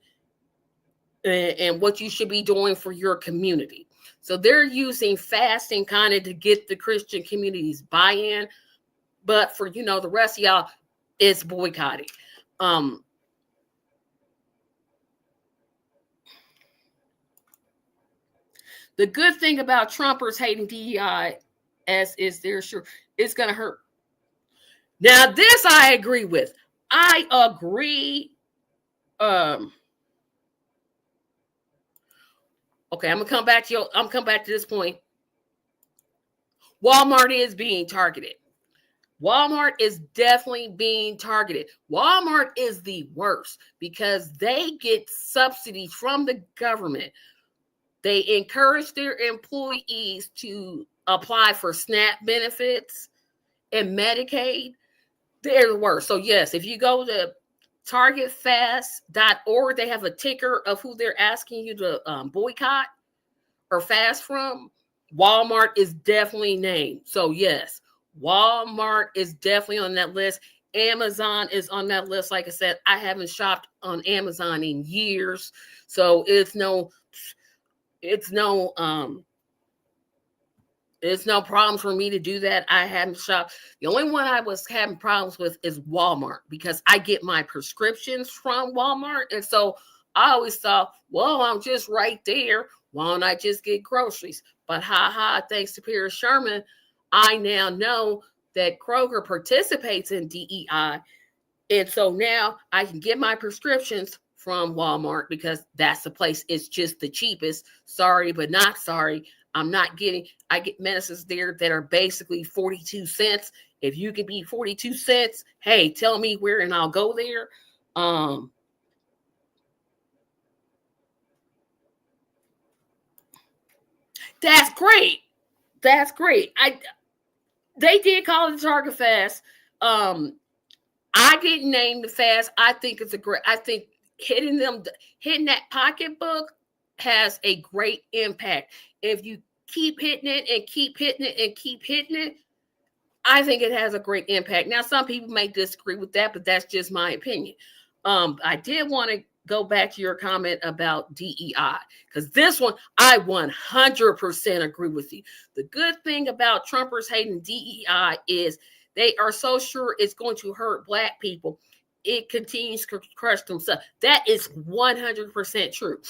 and what you should be doing for your community. So they're using fasting kind of to get the Christian community's buy-in, but for the rest of y'all, it's boycotting. The good thing about Trumpers hating DEI, as is their sure, it's going to hurt. Now, this I agree with. I agree. Okay, I'm gonna come back to you. I'm coming back to this point. Walmart is being targeted. Walmart is definitely being targeted. Walmart is the worst because they get subsidies from the government. They encourage their employees to apply for SNAP benefits and Medicaid. They're the worst. So yes, if you go to targetfast.org, they have a ticker of who they're asking you to boycott or fast from, Walmart is definitely named. So yes, Walmart is definitely on that list. Amazon is on that list. Like I said, I haven't shopped on Amazon in years, so it's no problem for me to do that. I haven't shopped. The only one I was having problems with is Walmart, because I get my prescriptions from Walmart. And so I always thought, well, I'm just right there. Why don't I just get groceries? But thanks to Pierce Sherman, I now know that Kroger participates in DEI. And so now I can get my prescriptions from Walmart, because that's the place. It's just the cheapest. Sorry, but not sorry. I get medicines there that are basically 42 cents. If you could be 42 cents, hey, tell me where and I'll go there. That's great. That's great. They did call it the Target Fast. I didn't name the fast. I think hitting that pocketbook has a great impact. If you keep hitting it and keep hitting it and keep hitting it, I think it has a great impact. Now, some people may disagree with that, but that's just my opinion. I did want to go back to your comment about DEI, because this one, I 100% agree with you. The good thing about Trumpers hating DEI is they are so sure it's going to hurt Black people. It continues to crush themselves. That is 100% true.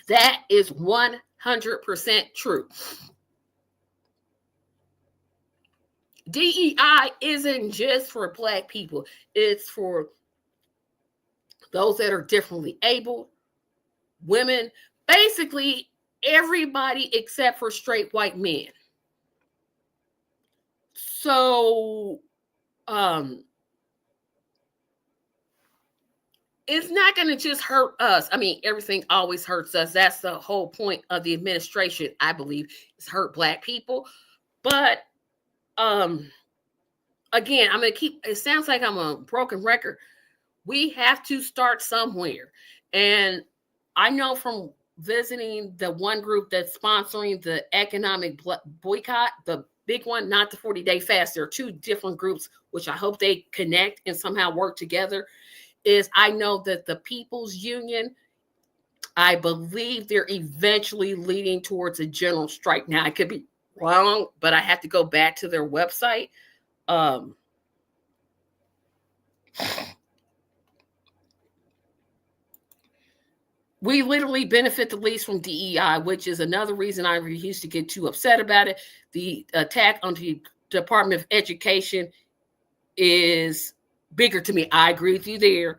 That is 100% true. DEI isn't just for Black people. It's for those that are differently able, women, basically everybody except for straight white men. So, it's not going to just hurt us. I mean, everything always hurts us. That's the whole point of the administration, I believe, is hurt Black people. But, again, I'm going to it sounds like I'm a broken record. We have to start somewhere. And I know from visiting the one group that's sponsoring the economic boycott, the big one, not the 40-day fast. There are two different groups, which I hope they connect and somehow work together. Is I know that the People's Union, I believe they're eventually leading towards a general strike. Now, I could be wrong, but I have to go back to their website. We literally benefit the least from DEI, which is another reason I used to get too upset about it. The attack on the Department of Education is bigger to me. I agree with you there.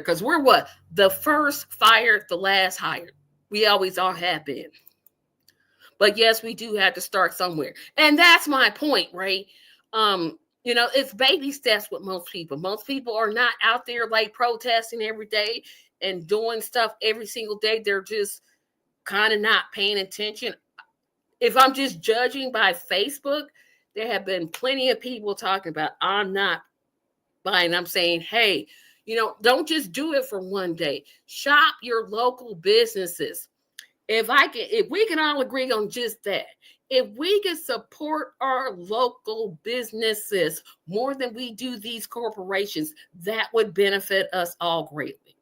Because we're what? The first fired, the last hired. We always all have been. But yes, we do have to start somewhere. And that's my point, right? It's baby steps with most people. Most people are not out there like protesting every day and doing stuff every single day. They're just kind of not paying attention. If I'm just judging by Facebook, there have been plenty of people talking about, I'm not buying. I'm saying, hey, don't just do it for one day. Shop your local businesses. If we can all agree on just that, if we can support our local businesses more than we do these corporations, that would benefit us all greatly.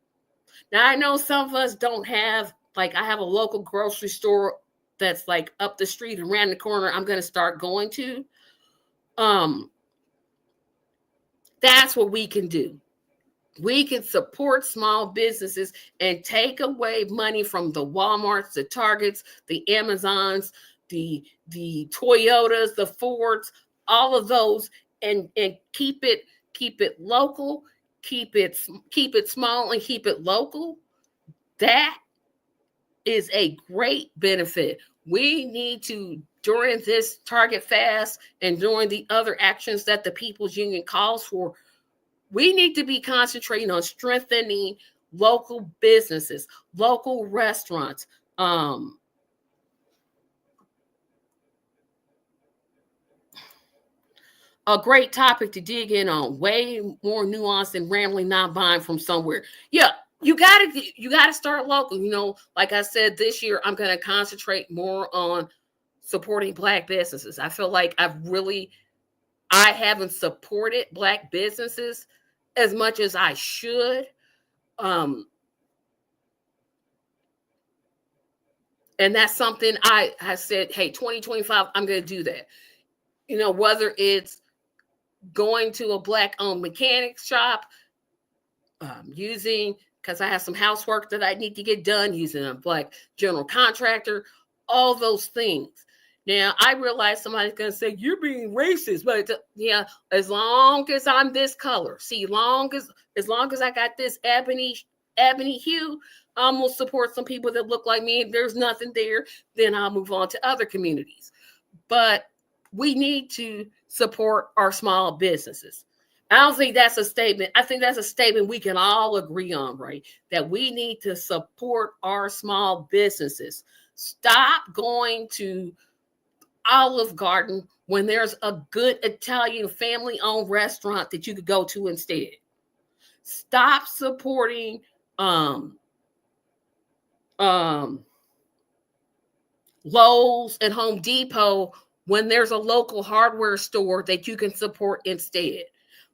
Now, I know some of us don't have, like, I have a local grocery store that's like up the street and around the corner I'm going to start going to. That's what we can do. We can support small businesses and take away money from the Walmarts, the Targets, the Amazons, the Toyotas, the Fords, all of those, and keep it local, keep it small and keep it local. That is a great benefit. We need to, during this Target fast and during the other actions that the People's Union calls for, we need to be concentrating on strengthening local businesses, local restaurants. A great topic to dig in on, way more nuanced than rambling, not buying from somewhere. Yeah, you gotta start local. You know, like I said, this year I'm gonna concentrate more on supporting Black businesses. I feel like I haven't supported Black businesses as much as I should. Um, and that's something I said, hey, 2025, I'm going to do that. You know, whether it's going to a Black owned mechanic shop, using, because I have some housework that I need to get done, using a Black general contractor, all those things. Now, I realize somebody's going to say, you're being racist, but yeah, as long as I'm this color, see, as long as I got this ebony hue, I'm going to support some people that look like me. If there's nothing there, then I'll move on to other communities. But we need to support our small businesses. I don't think that's a statement. I think that's a statement we can all agree on, right? That we need to support our small businesses. Stop going to Olive Garden when there's a good Italian family-owned restaurant that you could go to instead. Stop supporting Lowe's and Home Depot when there's a local hardware store that you can support instead.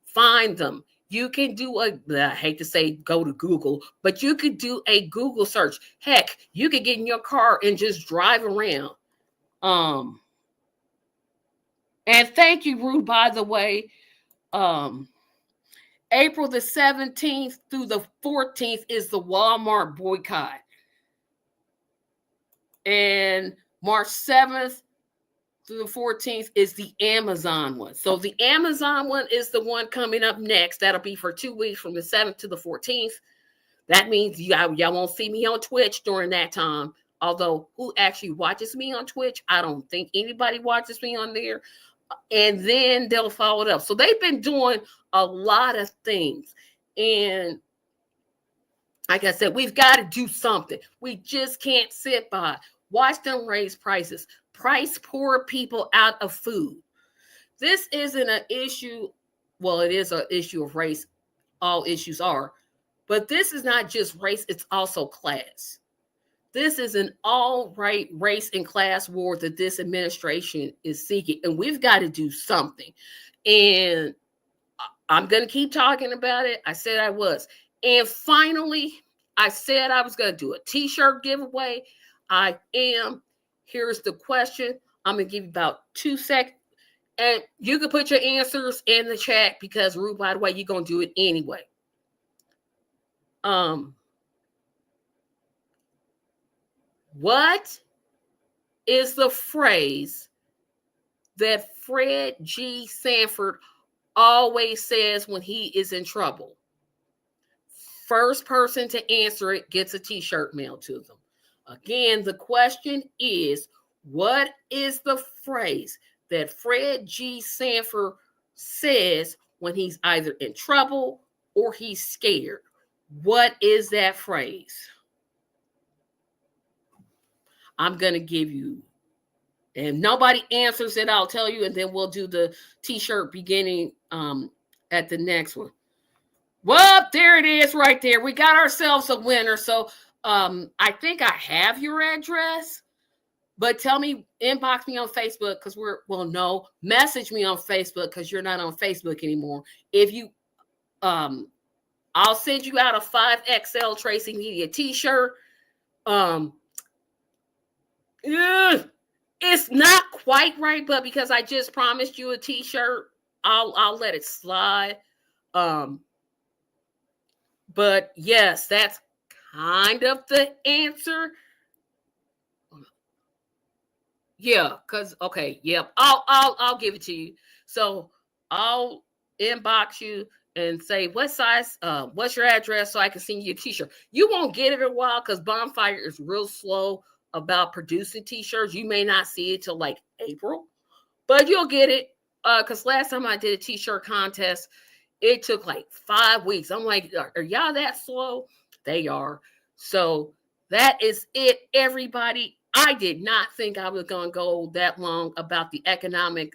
Find them. You can do I hate to say go to Google, but you could do a Google search. Heck, you could get in your car and just drive around. And thank you, Ruth, by the way. April the 17th through the 14th is the Walmart boycott. And March 7th through the 14th is the Amazon one. So the Amazon one is the one coming up next. That'll be for 2 weeks from the 7th to the 14th. That means y'all won't see me on Twitch during that time. Although, who actually watches me on Twitch? I don't think anybody watches me on there. And then they'll follow it up. So they've been doing a lot of things. And like I said, we've got to do something. We just can't sit by. Watch them raise prices. Price poor people out of food. This isn't an issue. Well, it is an issue of race. All issues are. But this is not just race. It's also class. This is an all-right race and class war that this administration is seeking. And we've got to do something. And I'm going to keep talking about it. I said I was. And finally, I said I was going to do a t-shirt giveaway. I am. Here's the question. I'm going to give you about 2 seconds. And you can put your answers in the chat because, Ruth, by the way, you're going to do it anyway. What is the phrase that Fred G. Sanford always says when he is in trouble? First person to answer it gets a t-shirt mailed to them. Again, the question is, what is the phrase that Fred G. Sanford says when he's either in trouble or he's scared? What is that phrase? I'm going to give you, and nobody answers it, I'll tell you, and then we'll do the t-shirt beginning at the next one. Well, there it is right there. We got ourselves a winner. So I think I have your address, but tell me, inbox me on Facebook because message me on Facebook because you're not on Facebook anymore. If you, I'll send you out a 5XL Tracy Media t-shirt. It's not quite right, but because I just promised you a t-shirt, I'll let it slide. But yes, that's kind of the answer. Yeah, because okay, yep. I'll give it to you. So I'll inbox you and say what size, what's your address so I can send you a t-shirt. You won't get it in a while because Bonfire is real slow about producing t-shirts. You may not see it till like April, but you'll get it. Because last time I did a t-shirt contest, it took like 5 weeks. I'm like, are y'all that slow? They are. So that is it, everybody. I did not think I was going to go that long about the economic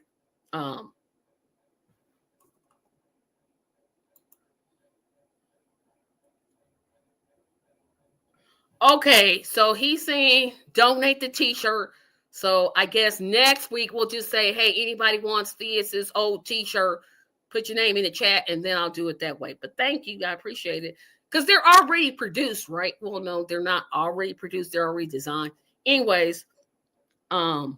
Okay, so he's saying donate the t-shirt. So I guess next week we'll just say, hey, anybody wants this old t-shirt, put your name in the chat, and then I'll do it that way. But thank you, I appreciate it. Because they're already produced, right? Well, no, they're not already produced, they're already designed. Anyways, March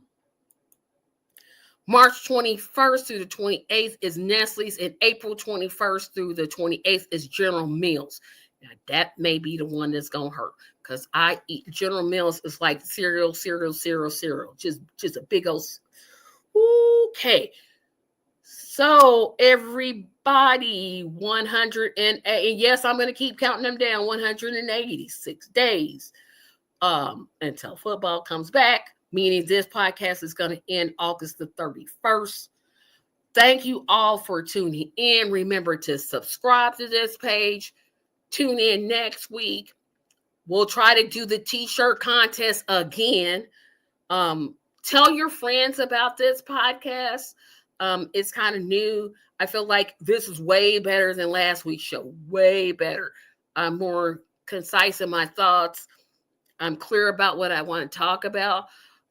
21st through the 28th is Nestle's, and April 21st through the 28th is General Mills. Now, that may be the one that's going to hurt because I eat General Mills. It's like cereal. Just a big old. Okay. So, everybody, 108, and yes, I'm going to keep counting them down, 186 days until football comes back, meaning this podcast is going to end August the 31st. Thank you all for tuning in. Remember to subscribe to this page. Tune in next week. We'll try to do the t-shirt contest again. Tell your friends about this podcast. It's kind of new. I feel like this is way better than last week's show. Way better. I'm more concise in my thoughts. I'm clear about what I want to talk about.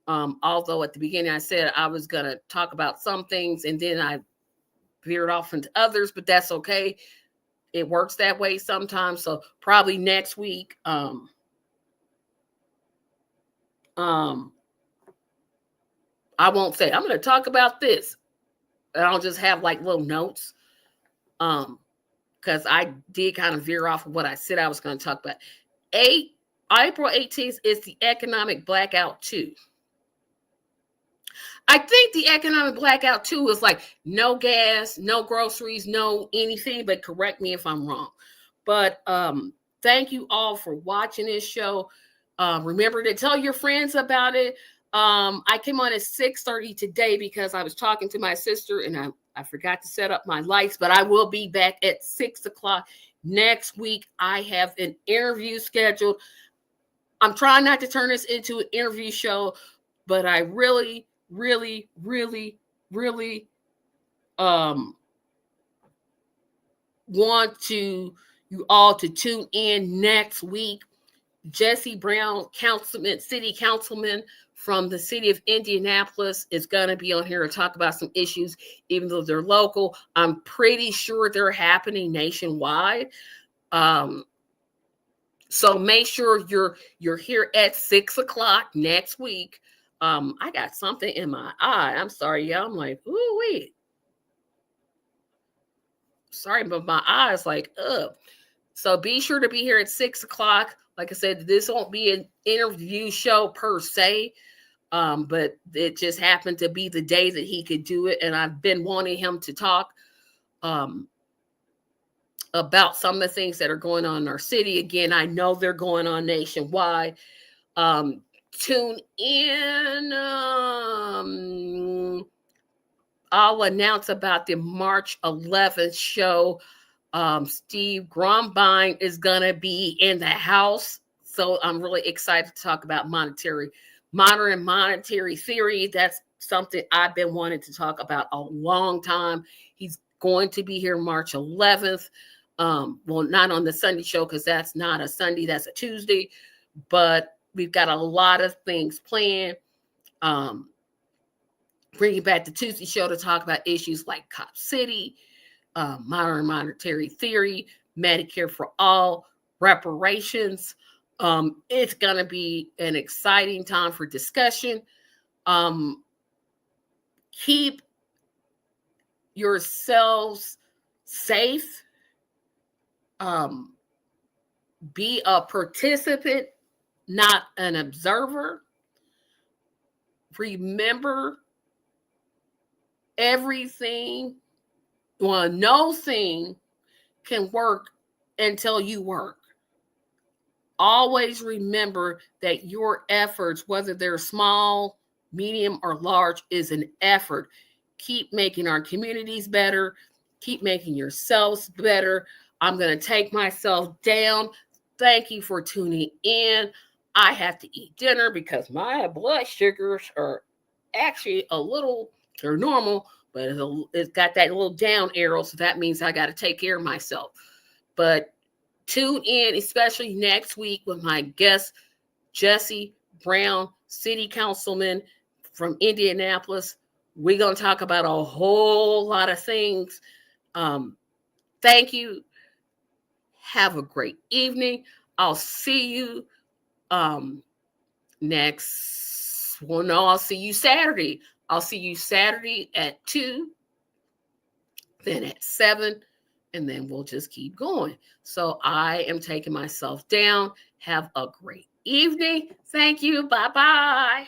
Although at the beginning I said I was going to talk about some things and then I veered off into others, but that's okay. It works that way sometimes. So probably next week, I won't say I'm going to talk about this. And I'll just have like little notes. Because I did kind of veer off of what I said I was going to talk about. April 18th is the economic blackout 2. I think the economic blackout 2 is like no gas, no groceries, no anything, but correct me if I'm wrong. But thank you all for watching this show. Remember to tell your friends about it. I came on at 6:30 today because I was talking to my sister and I forgot to set up my lights, but I will be back at 6 o'clock next week. I have an interview scheduled. I'm trying not to turn this into an interview show, but I really want you all to tune in next week. Jesse Brown, city councilman from the city of Indianapolis, is going to be on here to talk about some issues, even though they're local. I'm pretty sure they're happening nationwide. So make sure you're here at 6 o'clock next week. I got something in my eye. I'm sorry, y'all. I'm like, ooh, wait. Sorry, but my eye is like, ugh. So be sure to be here at 6 o'clock. Like I said, this won't be an interview show per se, but it just happened to be the day that he could do it. And I've been wanting him to talk about some of the things that are going on in our city. Again, I know they're going on nationwide. Tune in. I'll announce about the March 11th show. Steve Grombine is going to be in the house. So I'm really excited to talk about modern monetary theory. That's something I've been wanting to talk about a long time. He's going to be here March 11th. Well, not on the Sunday show because that's not a Sunday, that's a Tuesday. But we've got a lot of things planned. Bringing back the Tuesday show to talk about issues like Cop City, modern monetary theory, Medicare for all, reparations. It's going to be an exciting time for discussion. Keep yourselves safe. Be a participant, not an observer. Remember, no thing can work until you work. Always remember that your efforts, whether they're small, medium, or large, is an effort. Keep making our communities better. Keep making yourselves better. I'm going to take myself down. Thank you for tuning in. I have to eat dinner because my blood sugars are actually they're normal, but it's got that little down arrow. So that means I got to take care of myself. But Tune in, especially next week with my guest, Jesse Brown, City Councilman from Indianapolis. We're going to talk about a whole lot of things. Thank you. Have a great evening. I'll see you next. Well, no, I'll see you Saturday. I'll see you Saturday at 2, then at 7, and then we'll just keep going. So I am taking myself down. Have a great evening. Thank you. Bye-bye.